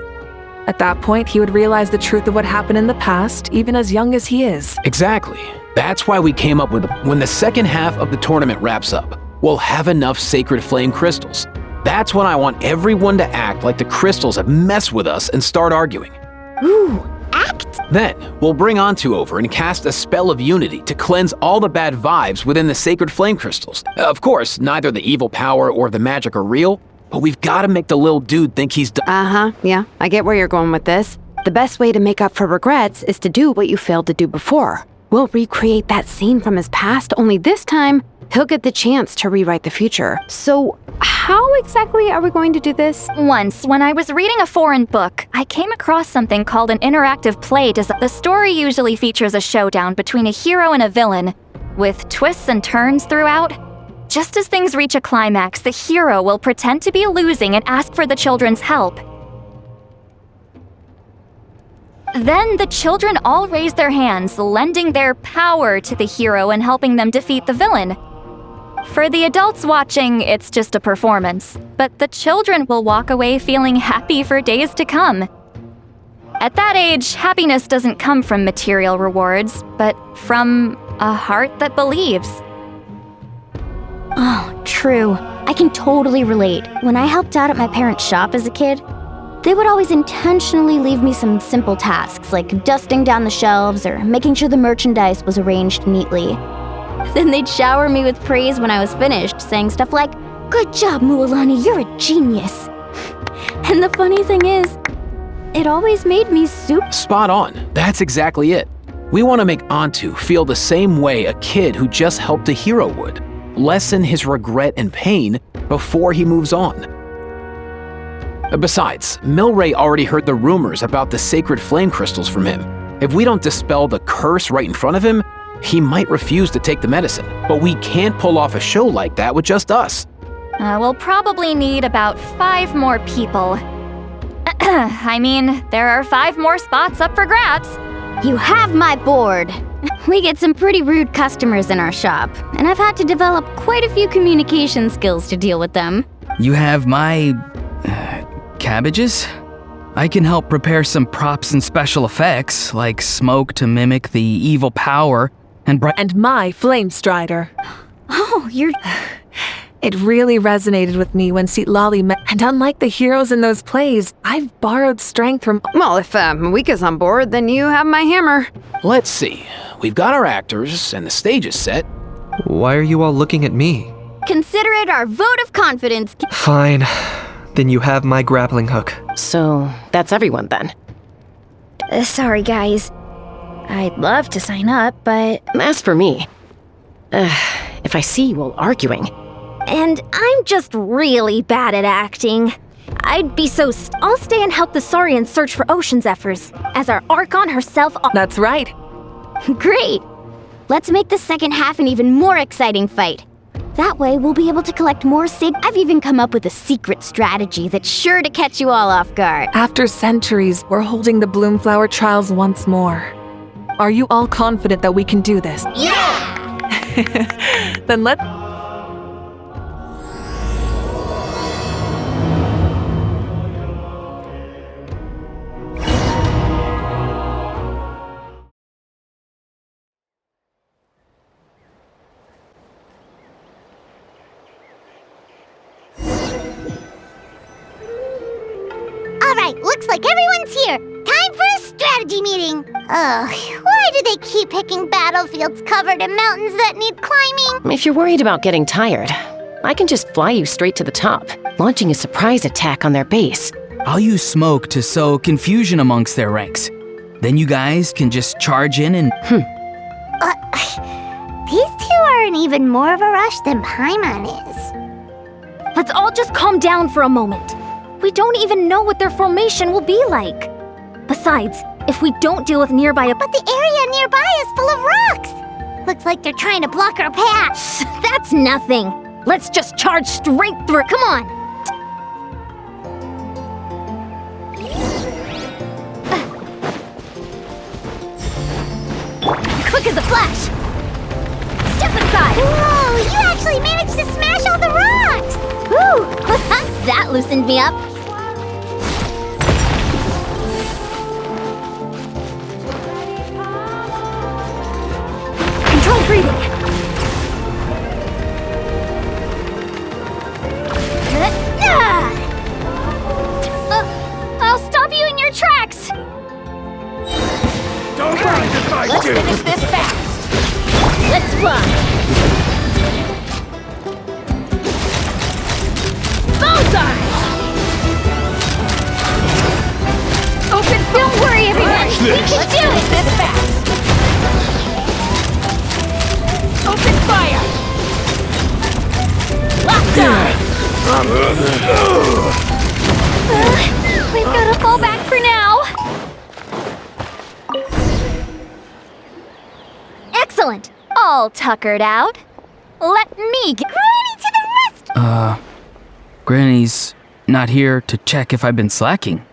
Speaker 16: At that point, he would realize the truth of what happened in the past, even as young as he is.
Speaker 10: Exactly. That's why we came up with when the second half of the tournament wraps up, we'll have enough sacred flame crystals. That's when I want everyone to act like the crystals have messed with us and start arguing.
Speaker 4: Ooh, act?
Speaker 10: Then, we'll bring Antu over and cast a spell of unity to cleanse all the bad vibes within the sacred flame crystals. Of course, neither the evil power or the magic are real, but we've got to make the little dude think he's
Speaker 7: Yeah, I get where you're going with this. The best way to make up for regrets is to do what you failed to do before. We'll recreate that scene from his past, only this time, he'll get the chance to rewrite the future. So, how exactly are we going to do this?
Speaker 9: Once, when I was reading a foreign book, I came across something called an interactive play. The story usually features a showdown between a hero and a villain, with twists and turns throughout. Just as things reach a climax, the hero will pretend to be losing and ask for the children's help. Then the children all raise their hands, lending their power to the hero and helping them defeat the villain. For the adults watching, it's just a performance, but the children will walk away feeling happy for days to come. At that age, happiness doesn't come from material rewards, but from a heart that believes.
Speaker 4: Oh, true. I can totally relate. When I helped out at my parents' shop as a kid, they would always intentionally leave me some simple tasks, like dusting down the shelves or making sure the merchandise was arranged neatly. Then they'd shower me with praise when I was finished, saying stuff like, "Good job, Mualani, you're a genius." And the funny thing is, it always made me
Speaker 10: Spot on. That's exactly it. We want to make Antu feel the same way a kid who just helped a hero would. Lessen his regret and pain before he moves on. Besides, Milray already heard the rumors about the sacred flame crystals from him. If we don't dispel the curse right in front of him, he might refuse to take the medicine. But we can't pull off a show like that with just us.
Speaker 9: We'll probably need about 5 more people. I mean, there are 5 more spots up for grabs.
Speaker 4: You have my board. We get some pretty rude customers in our shop, and I've had to develop quite a few communication skills to deal with them.
Speaker 6: You have my... cabbages? I can help prepare some props and special effects, like smoke to mimic the evil power, and
Speaker 16: my flame strider.
Speaker 4: Oh, you're...
Speaker 16: It really resonated with me when Lali met, and unlike the heroes in those plays, I've borrowed strength from...
Speaker 7: Well, if Mawika's on board, then you have my hammer.
Speaker 10: Let's see. We've got our actors, and the stage is set.
Speaker 3: Why are you all looking at me?
Speaker 4: Consider it our vote of confidence.
Speaker 3: Fine. Then you have my grappling hook.
Speaker 8: So, that's everyone then.
Speaker 4: Sorry, guys. I'd love to sign up, but...
Speaker 8: As for me, if I see you all arguing...
Speaker 4: And I'm just really bad at acting. I'd be so I'll stay and help the Saurians search for Ocean Zephyrs, as our Archon herself...
Speaker 16: That's right.
Speaker 4: Great! Let's make the second half an even more exciting fight. That way, we'll be able to collect more I've even come up with a secret strategy that's sure to catch you all off guard.
Speaker 16: After centuries, we're holding the Bloomflower trials once more. Are you all confident that we can do this?
Speaker 1: Yeah!
Speaker 16: Then let's...
Speaker 1: Alright, looks like everyone's here. Time for a strategy meeting. Ugh, why do they keep picking battlefields covered in mountains that need climbing?
Speaker 8: If you're worried about getting tired, I can just fly you straight to the top, launching a surprise attack on their base.
Speaker 6: I'll use smoke to sow confusion amongst their ranks. Then you guys can just charge in and...
Speaker 1: These two are in even more of a rush than Paimon is.
Speaker 9: Let's all just calm down for a moment. We don't even know what their formation will be like. Besides, if we don't deal with nearby...
Speaker 1: But the area nearby is full of rocks! Looks like they're trying to block our path.
Speaker 9: That's nothing. Let's just charge straight through. Come on!
Speaker 1: Quick as a flash!
Speaker 9: Step aside!
Speaker 1: Whoa, you actually managed to smash all the rocks!
Speaker 9: Woo! That loosened me up. Control breathing. I'll stop you in your tracks.
Speaker 5: Don't mind if I
Speaker 9: Let's
Speaker 5: do!
Speaker 9: finish this fast. Let's run. Bullseye! Open, don't worry, everybody. We can do it this fast. Open fire. Lockdown. We've got to fall back for now. Excellent. All tuckered out. Let me get Granny to the rescue.
Speaker 6: Granny's not here to check if I've been slacking.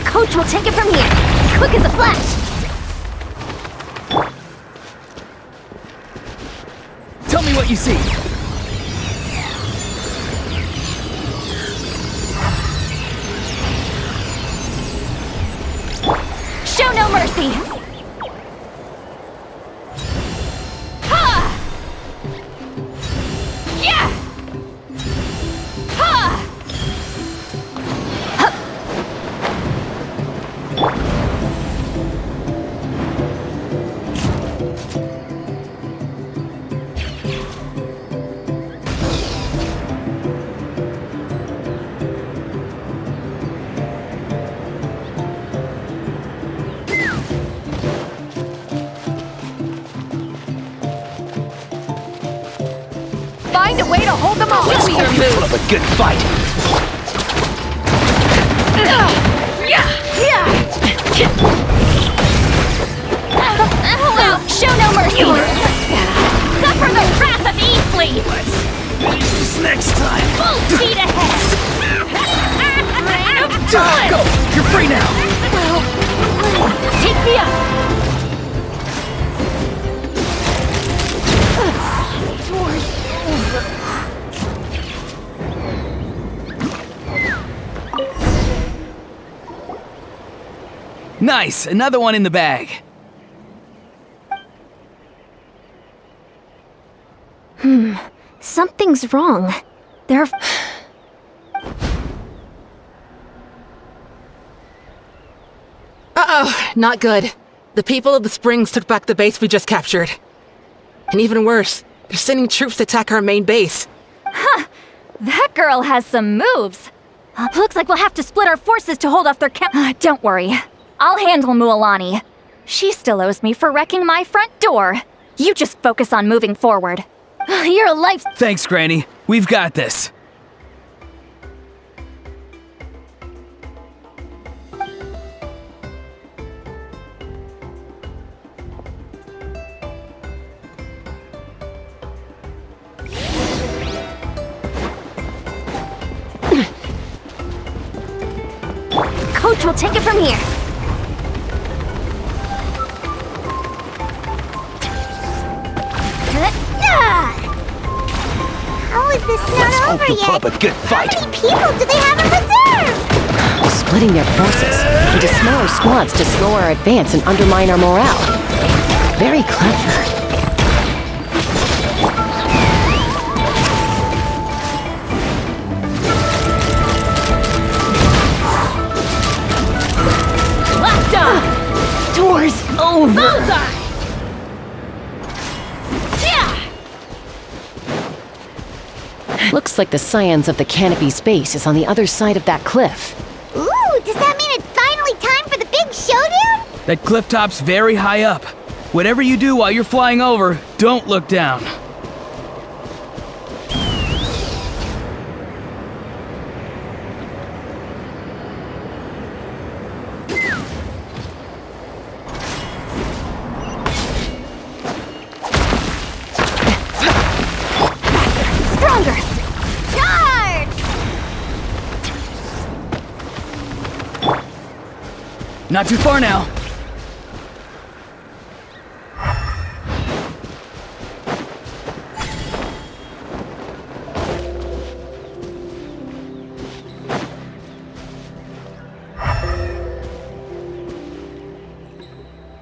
Speaker 9: Coach will take it from here. Quick as a flash.
Speaker 6: Tell me what you see.
Speaker 9: Show no mercy. Ha! Yeah! Ha!
Speaker 16: Find a way to hold them off.
Speaker 13: Let's hope you put up a good fight.
Speaker 9: Well, show no mercy. Suffer the wrath of Eastleigh.
Speaker 13: This next time.
Speaker 9: Full speed ahead. Rain of blood.
Speaker 13: Go! You're free now!
Speaker 9: Well, take me up.
Speaker 6: Nice, another one in the bag.
Speaker 9: Something's wrong. They're...
Speaker 16: Uh-oh, not good. The people of the Springs took back the base we just captured. And even worse, they're sending troops to attack our main base.
Speaker 9: Huh! That girl has some moves. Looks like we'll have to split our forces to hold off their don't worry. I'll handle Mualani. She still owes me for wrecking my front door. You just focus on moving forward. You're a life...
Speaker 6: Thanks, Granny. We've got this.
Speaker 4: We'll take it from here.
Speaker 1: How is this not over
Speaker 5: to
Speaker 1: yet?
Speaker 5: put up a good fight.
Speaker 1: How many people do they have in reserve?
Speaker 8: Splitting their forces into smaller squads to slow our advance and undermine our morale. Very clever. Doors over.
Speaker 2: Bullseye!
Speaker 8: Looks like the scions of the Canopy's base is on the other side of that cliff.
Speaker 1: Ooh, does that mean it's finally time for the big showdown?
Speaker 6: That cliff top's very high up. Whatever you do while you're flying over, don't look down.
Speaker 1: Stronger! Charge!
Speaker 6: Not too far now.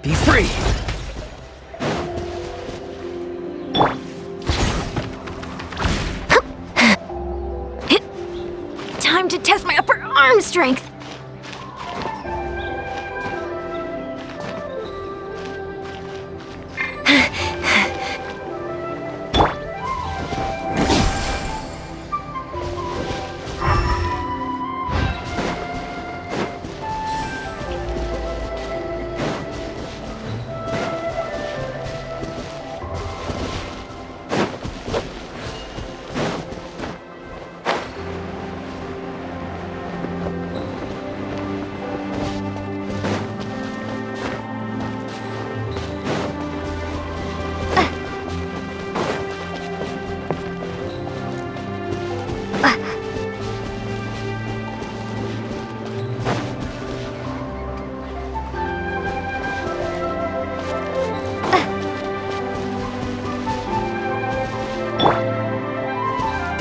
Speaker 6: Be free.
Speaker 4: Time to test my upper arm strength.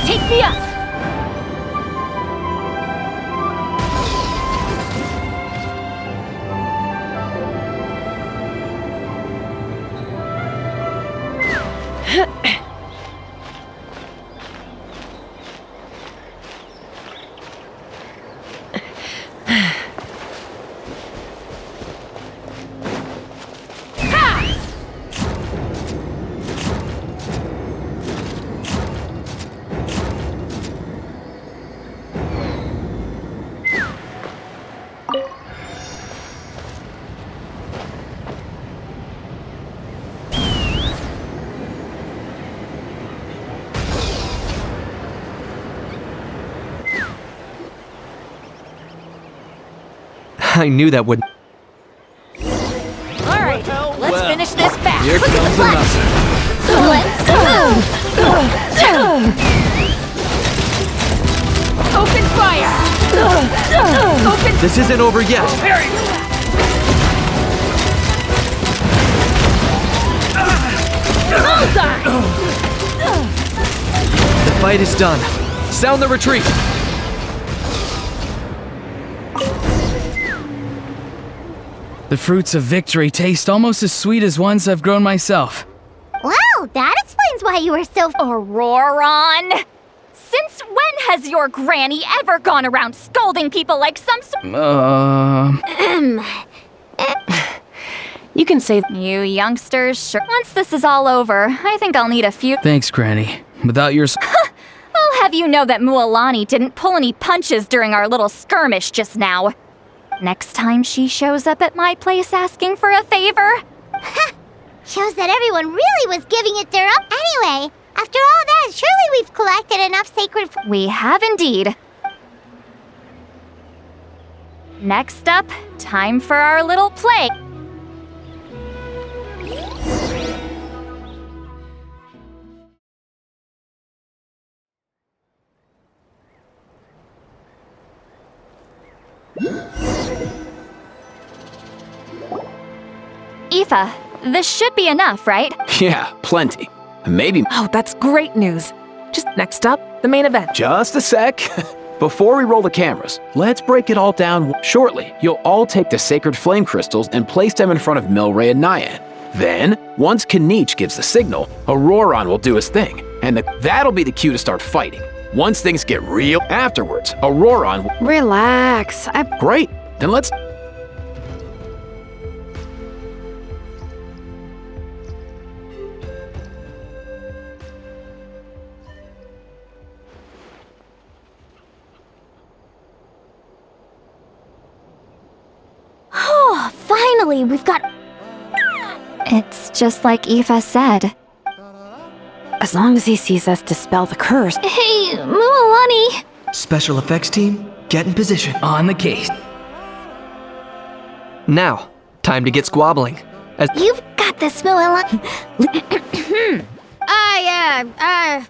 Speaker 2: Take me up!
Speaker 3: I knew that would.
Speaker 2: Alright, let's finish this fast.
Speaker 3: Here comes the messer.
Speaker 2: Let's go! Open fire! Open
Speaker 3: This isn't over yet.
Speaker 2: bullseye!
Speaker 3: The fight is done. Sound the retreat.
Speaker 6: The fruits of victory taste almost as sweet as ones I've grown myself.
Speaker 1: Wow, that explains why you were so...
Speaker 9: Auroron! Since when has your granny ever gone around scolding people like some
Speaker 8: You can say...
Speaker 9: You youngsters, sure. Once this is all over, I think I'll need a few...
Speaker 6: Thanks, Granny. Without your...
Speaker 9: I'll have you know that Mualani didn't pull any punches during our little skirmish just now. Next time she shows up at my place asking for a favor...
Speaker 1: Shows that everyone really was giving it their all. Anyway, after all that, surely we've collected enough sacred...
Speaker 9: We have indeed. Next up, time for our little play. Aoife, this should be enough, right?
Speaker 10: Yeah, plenty. Maybe.
Speaker 16: Oh, that's great news. Just next up, the main event.
Speaker 10: Just a sec. Before we roll the cameras, let's break it all down. Shortly, you'll all take the sacred flame crystals and place them in front of Milray and Nyan. Then, once Kanich gives the signal, Auroron will do his thing, and that'll be the cue to start fighting. Once things get real, afterwards, Auroron will—
Speaker 7: Relax.
Speaker 10: Great, then let's—
Speaker 4: Oh, finally, we've got...
Speaker 9: It's just like Aoife said.
Speaker 7: As long as he sees us dispel the curse.
Speaker 2: Hey, Mualani!
Speaker 3: Special effects team, get in position.
Speaker 6: On the case.
Speaker 3: Now, time to get squabbling. As
Speaker 2: You've got this, Mualani.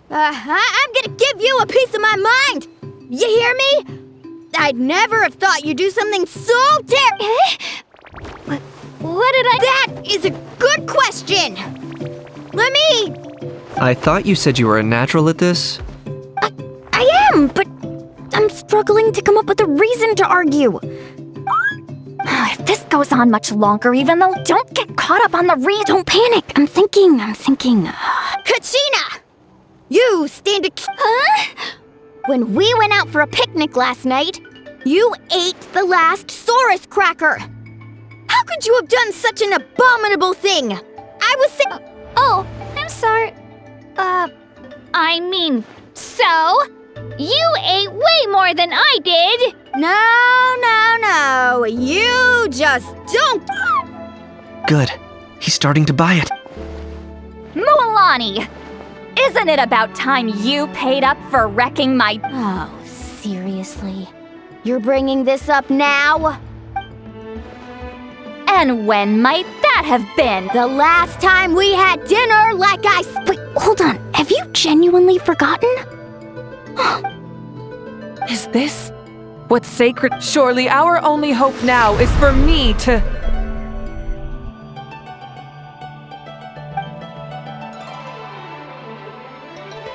Speaker 17: I'm gonna give you a piece of my mind! You hear me? I'd never have thought you'd do something so
Speaker 2: What did I—
Speaker 17: That is a good question! Let me—
Speaker 3: I thought you said you were a natural at this.
Speaker 4: I am, but I'm struggling to come up with a reason to argue.
Speaker 9: If this goes on much longer, even though, don't get caught up on the
Speaker 4: Don't panic. I'm thinking.
Speaker 17: Kachina! You stand a—
Speaker 2: Huh?
Speaker 17: When we went out for a picnic last night, you ate the last Saurus cracker! How could you have done such an abominable thing? I was sick—
Speaker 2: Oh, I'm sorry. I mean, so? You ate way more than I did!
Speaker 17: No, you just don't—
Speaker 3: Good. He's starting to buy it.
Speaker 9: Mualani! Isn't it about time you paid up for wrecking my—
Speaker 17: Oh, seriously? You're bringing this up now?
Speaker 9: And when might that have been?
Speaker 17: The last time we had dinner, like I—
Speaker 4: Wait, hold on. Have you genuinely forgotten?
Speaker 16: Is this what's sacred? Surely our only hope now is for me to...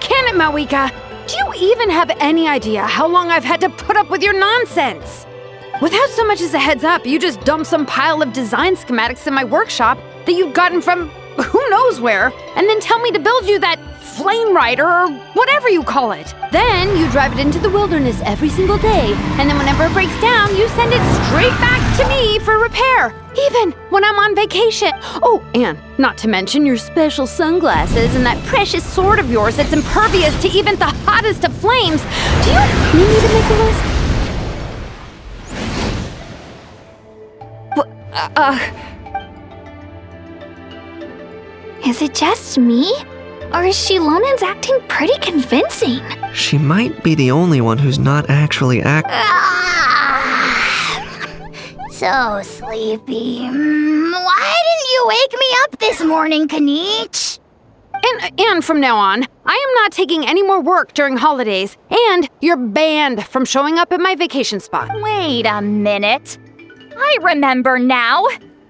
Speaker 7: Can it, Mawika? Do you even have any idea how long I've had to put up with your nonsense? Without so much as a heads up, you just dumped some pile of design schematics in my workshop that you'd gotten from who knows where, and then tell me to build you that flame rider or whatever you call it. Then you drive it into the wilderness every single day, and then whenever it breaks down, you send it straight back to me for repair, even when I'm on vacation. Oh, and not to mention your special sunglasses and that precious sword of yours that's impervious to even the hottest of flames. Do you need me to make a list?
Speaker 2: Is it just me? Or is Shilonen's acting pretty convincing?
Speaker 3: She might be the only one who's not actually
Speaker 2: So sleepy. Why didn't you wake me up this morning, Kanich?
Speaker 7: And from now on, I am not taking any more work during holidays, and you're banned from showing up at my vacation spot.
Speaker 9: Wait a minute. I remember now.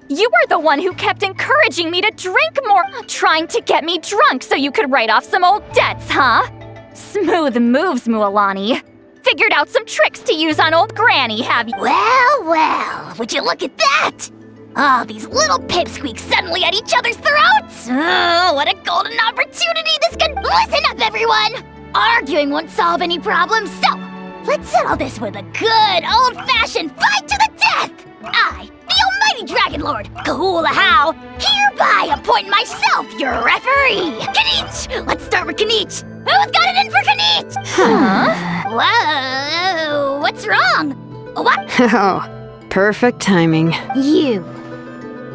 Speaker 9: You were the one who kept encouraging me to drink more, trying to get me drunk so you could write off some old debts, huh? Smooth moves, Mualani. Figured out some tricks to use on old Granny, have you?
Speaker 2: Well, would you look at that? Oh, these little pipsqueaks suddenly at each other's throats! Oh, what a golden opportunity this could— Listen up, everyone! Arguing won't solve any problems, so let's settle this with a good old-fashioned fight to the death! I, the almighty Dragon Lord, Kahula How, hereby appoint myself your referee! Kanich! Let's start with Kanich! Who's got it in for Kanich? Huh? Whoa, what's wrong? What?
Speaker 7: Oh, perfect timing.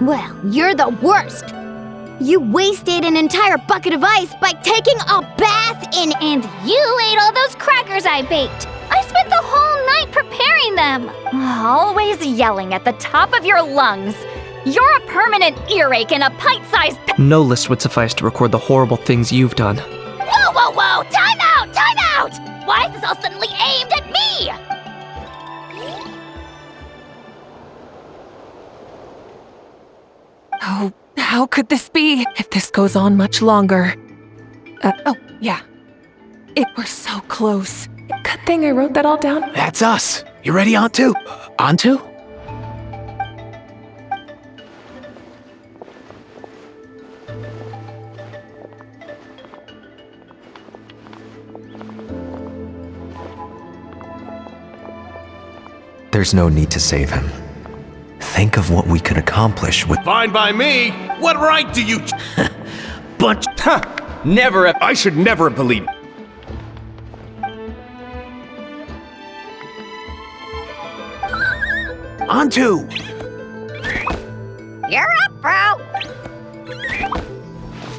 Speaker 17: Well, you're the worst! You wasted an entire bucket of ice by taking a bath in—
Speaker 2: And you ate all those crackers I baked! I spent the whole night preparing them!
Speaker 9: Always yelling at the top of your lungs. You're a permanent earache and a pint-sized—
Speaker 3: No list would suffice to record the horrible things you've done.
Speaker 2: Whoa! Time out! Why is this all suddenly aimed at me?
Speaker 16: Oh, how could this be if this goes on much longer? Oh, yeah. It were so close. Good thing I wrote that all down.
Speaker 10: That's us. You ready, Antu? Antu?
Speaker 11: There's no need to save him. Think of what we could accomplish with—
Speaker 5: Fine by me. What right do you...
Speaker 13: Bunch.
Speaker 14: Never have— I should never have believed—
Speaker 10: Antu!
Speaker 2: You're up, bro.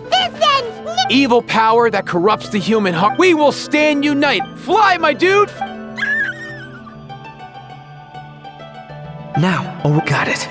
Speaker 1: This ends.
Speaker 10: Evil power that corrupts the human heart. We will stand united. Fly, my dude!
Speaker 3: Now. Oh, got it.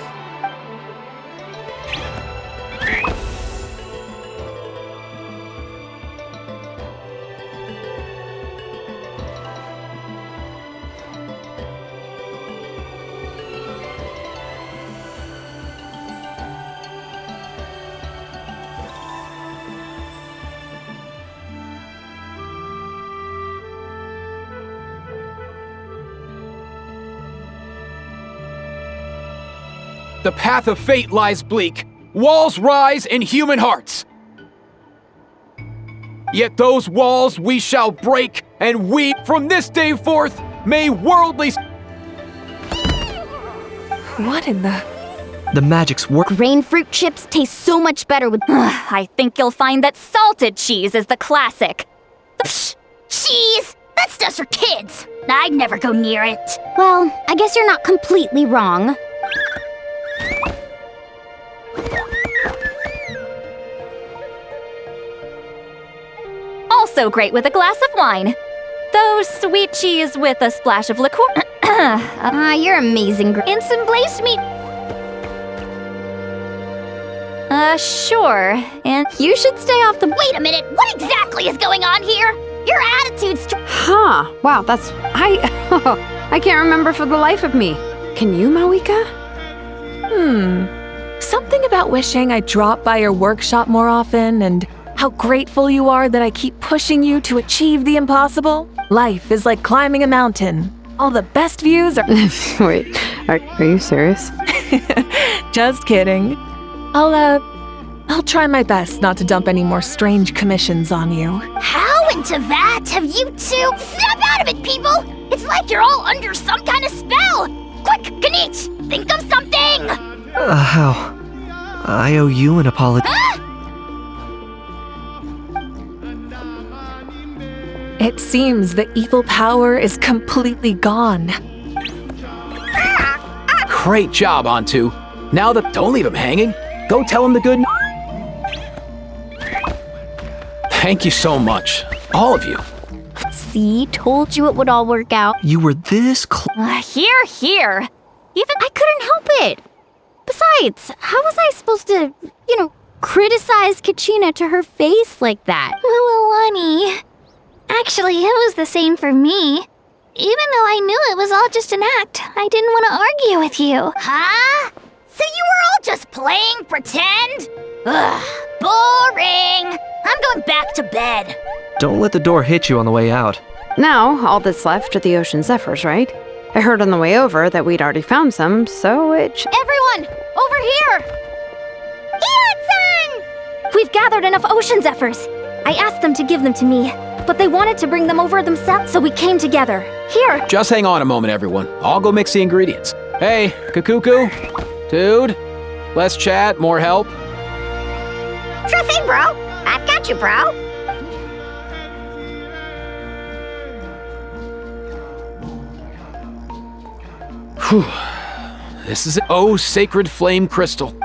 Speaker 10: The path of fate lies bleak. Walls rise in human hearts. Yet those walls we shall break, and we, from this day forth, may worldly...
Speaker 16: What in the...
Speaker 3: The magic's work.
Speaker 4: Grain fruit chips taste so much better with...
Speaker 9: I think you'll find that salted cheese is the classic.
Speaker 2: Psh, cheese? That stuff's for kids. I'd never go near it.
Speaker 4: Well, I guess you're not completely wrong.
Speaker 9: Also great with a glass of wine. Though sweet cheese with a splash of liqueur.
Speaker 4: You're amazing.
Speaker 9: And some glazed meat. Sure. And
Speaker 4: you should stay off the...
Speaker 2: Wait a minute, what exactly is going on here? Your attitude's...
Speaker 7: Huh. Wow, that's... I can't remember for the life of me. Can you, Mawika?
Speaker 16: Something about wishing I dropped by your workshop more often and how grateful you are that I keep pushing you to achieve the impossible. Life is like climbing a mountain. All the best views are...
Speaker 7: Wait, are you serious?
Speaker 16: Just kidding. I'll try my best not to dump any more strange commissions on you.
Speaker 2: How into that have you two? Snap out of it, people! It's like you're all under some kind of spell! Quick, Kanich, think of something!
Speaker 3: How? I owe you an apology.
Speaker 16: It seems the evil power is completely gone.
Speaker 10: Great job, Antu. Now that... Don't leave him hanging. Go tell him the good... Thank you so much. All of you.
Speaker 4: See, told you it would all work out.
Speaker 3: You were this close.
Speaker 9: Here.
Speaker 4: Even I couldn't help it. Besides, how was I supposed to, criticize Kachina to her face like that?
Speaker 1: Mualani. Actually, it was the same for me. Even though I knew it was all just an act, I didn't want to argue with you.
Speaker 2: Huh? So you were all just playing pretend? Ugh, boring. I'm going back to bed.
Speaker 3: Don't let the door hit you on the way out.
Speaker 7: Now, all that's left are the ocean zephyrs, right? I heard on the way over that we'd already found some, so it...
Speaker 9: Everyone, over here!
Speaker 1: Ian-san!
Speaker 9: We've gathered enough ocean zephyrs. I asked them to give them to me, but they wanted to bring them over themselves, so we came together. Here!
Speaker 10: Just hang on a moment, everyone. I'll go mix the ingredients. Hey, Kakuku? Dude? Less chat, more help?
Speaker 2: Sure thing, bro. I've got you, bro.
Speaker 10: Whew. This is it. Oh, sacred flame crystal.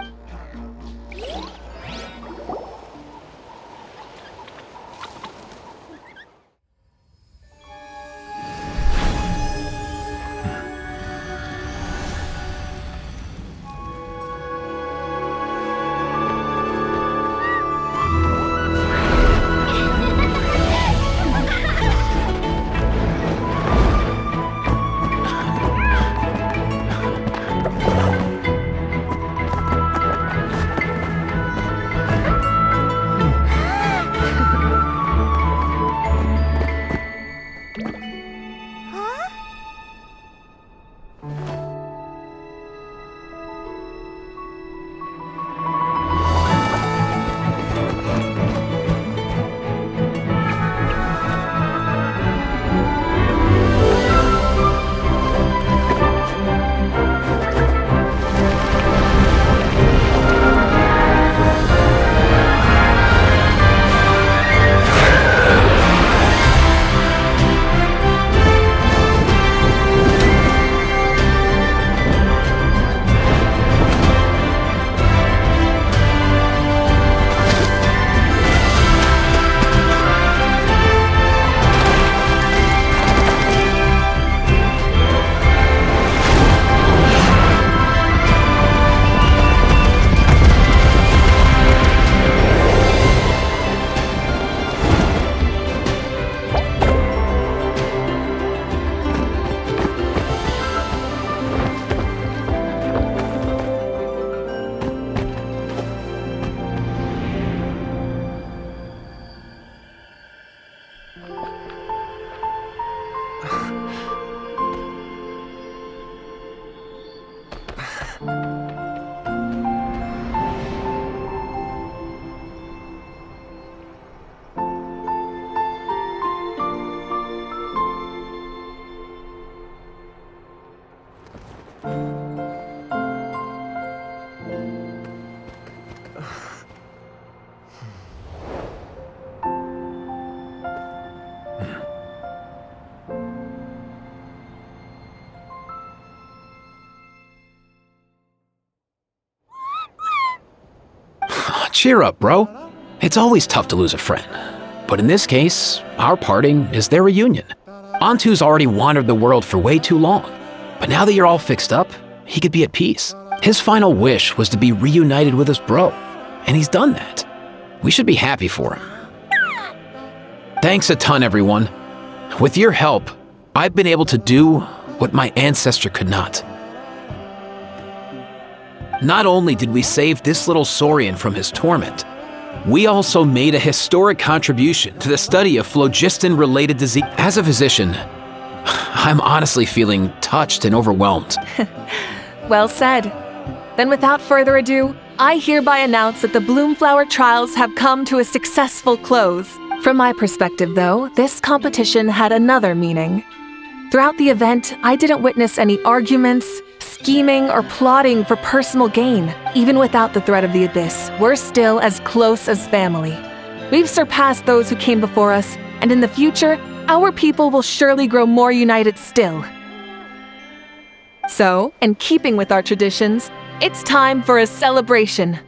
Speaker 10: Cheer up, bro. It's always tough to lose a friend. But in this case, our parting is their reunion. Antu's already wandered the world for way too long. But now that you're all fixed up, he could be at peace. His final wish was to be reunited with his bro. And he's done that. We should be happy for him. Thanks a ton, everyone. With your help, I've been able to do what my ancestor could not. Not only did we save this little Saurian from his torment, we also made a historic contribution to the study of phlogiston-related disease. As a physician, I'm honestly feeling touched and overwhelmed.
Speaker 16: Well said. Then without further ado, I hereby announce that the Bloomflower trials have come to a successful close. From my perspective, though, this competition had another meaning. Throughout the event, I didn't witness any arguments, scheming, or plotting for personal gain. Even without the threat of the Abyss, we're still as close as family. We've surpassed those who came before us, and in the future, our people will surely grow more united still. So, in keeping with our traditions, it's time for a celebration.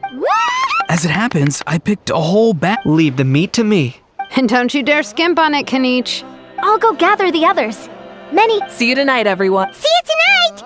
Speaker 6: As it happens, I picked a whole bag.
Speaker 3: Leave the meat to me.
Speaker 7: And don't you dare skimp on it, Kanich.
Speaker 9: I'll go gather the others. Many.
Speaker 16: See you tonight, everyone.
Speaker 1: See you tonight!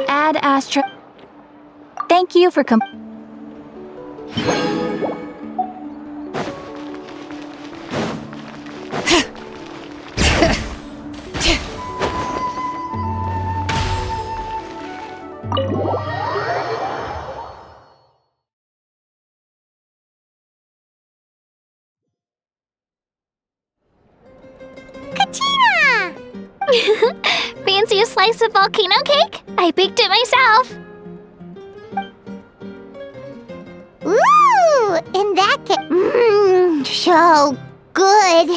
Speaker 9: Ad Astra. Thank you for
Speaker 1: Katina! Fancy a slice of volcano cake? I baked it myself. Ooh, and that cake, so good.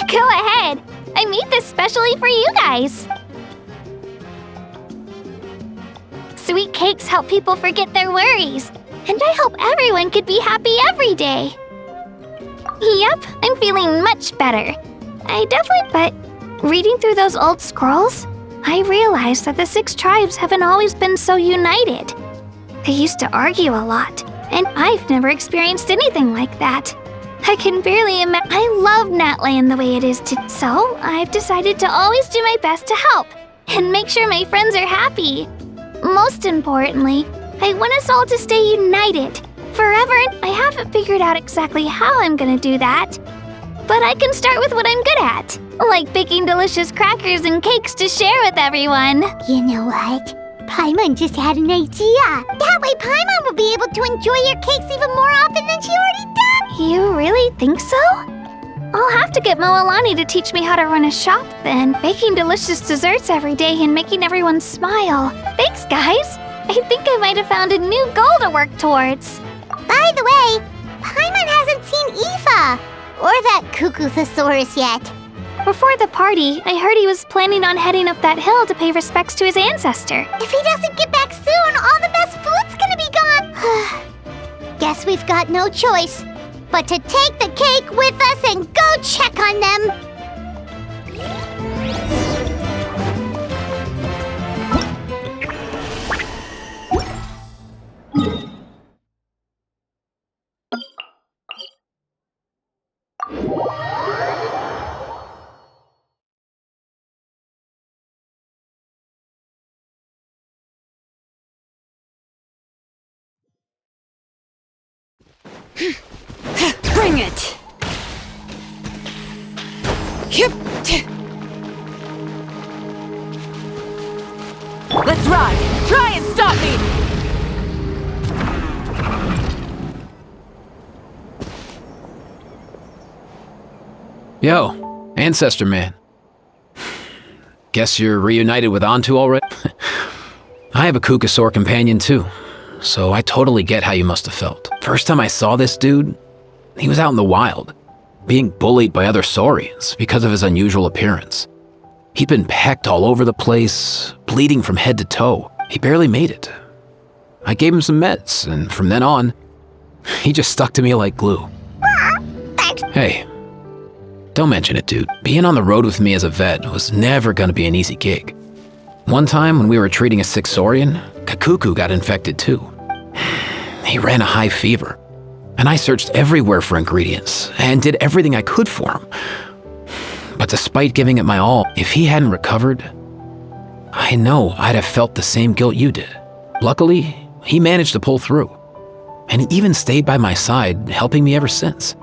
Speaker 2: Go ahead. I made this specially for you guys. Sweet cakes help people forget their worries. And I hope everyone could be happy every day. Yep, I'm feeling much better. But reading through those old scrolls, I realized that the 6 tribes haven't always been so united. They used to argue a lot, and I've never experienced anything like that. I can barely imagine. I love Natland the way it is so I've decided to always do my best to help and make sure my friends are happy. Most importantly, I want us all to stay united forever. I haven't figured out exactly how I'm gonna do that, but I can start with what I'm good at, like baking delicious crackers and cakes to share with everyone.
Speaker 1: You know what? Paimon just had an idea. That way Paimon will be able to enjoy your cakes even more often than she already does.
Speaker 2: You really think so? I'll have to get Moalani to teach me how to run a shop then. Baking delicious desserts every day and making everyone smile. Thanks, guys. I think I might have found a new goal to work towards.
Speaker 1: By the way, Paimon hasn't seen Aoife or that Cuckoo-thosaurus yet.
Speaker 2: Before the party, I heard he was planning on heading up that hill to pay respects to his ancestor.
Speaker 1: If he doesn't get back soon, all the best food's gonna be gone. Guess we've got no choice but to take the cake with us and go check on them.
Speaker 7: Bring it!
Speaker 16: Let's ride! Try and stop me!
Speaker 10: Yo, Ancestor Man. Guess you're reunited with Antu already? I have a Kukasaur companion too, so I totally get how you must have felt. First time I saw this dude, he was out in the wild, being bullied by other saurians because of his unusual appearance. He'd been pecked all over the place, bleeding from head to toe. He barely made it. I gave him some meds, and from then on, he just stuck to me like glue. Hey, don't mention it, dude. Being on the road with me as a vet was never gonna be an easy gig. One time when we were treating a sick saurian, Kakuku got infected too. He ran a high fever, and I searched everywhere for ingredients and did everything I could for him. But despite giving it my all, if he hadn't recovered, I know I'd have felt the same guilt you did. Luckily, he managed to pull through, and he even stayed by my side, helping me ever since.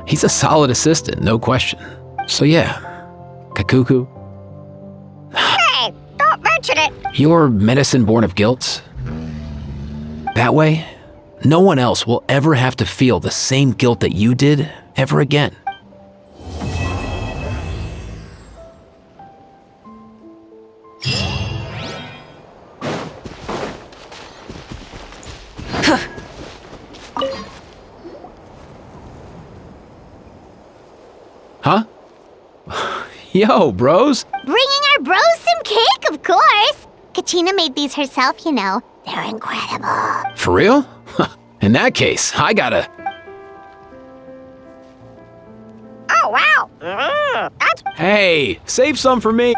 Speaker 10: He's a solid assistant, no question. So yeah, Kakuku.
Speaker 1: Hey, don't mention it!
Speaker 10: You're medicine born of guilt. That way, no one else will ever have to feel the same guilt that you did ever again. Huh? Yo, bros.
Speaker 1: Bringing our bros some cake, of course. Kachina made these herself, you know. They're incredible.
Speaker 10: For real? In that case, I gotta...
Speaker 1: Oh, wow. That's...
Speaker 10: Hey, save some for me.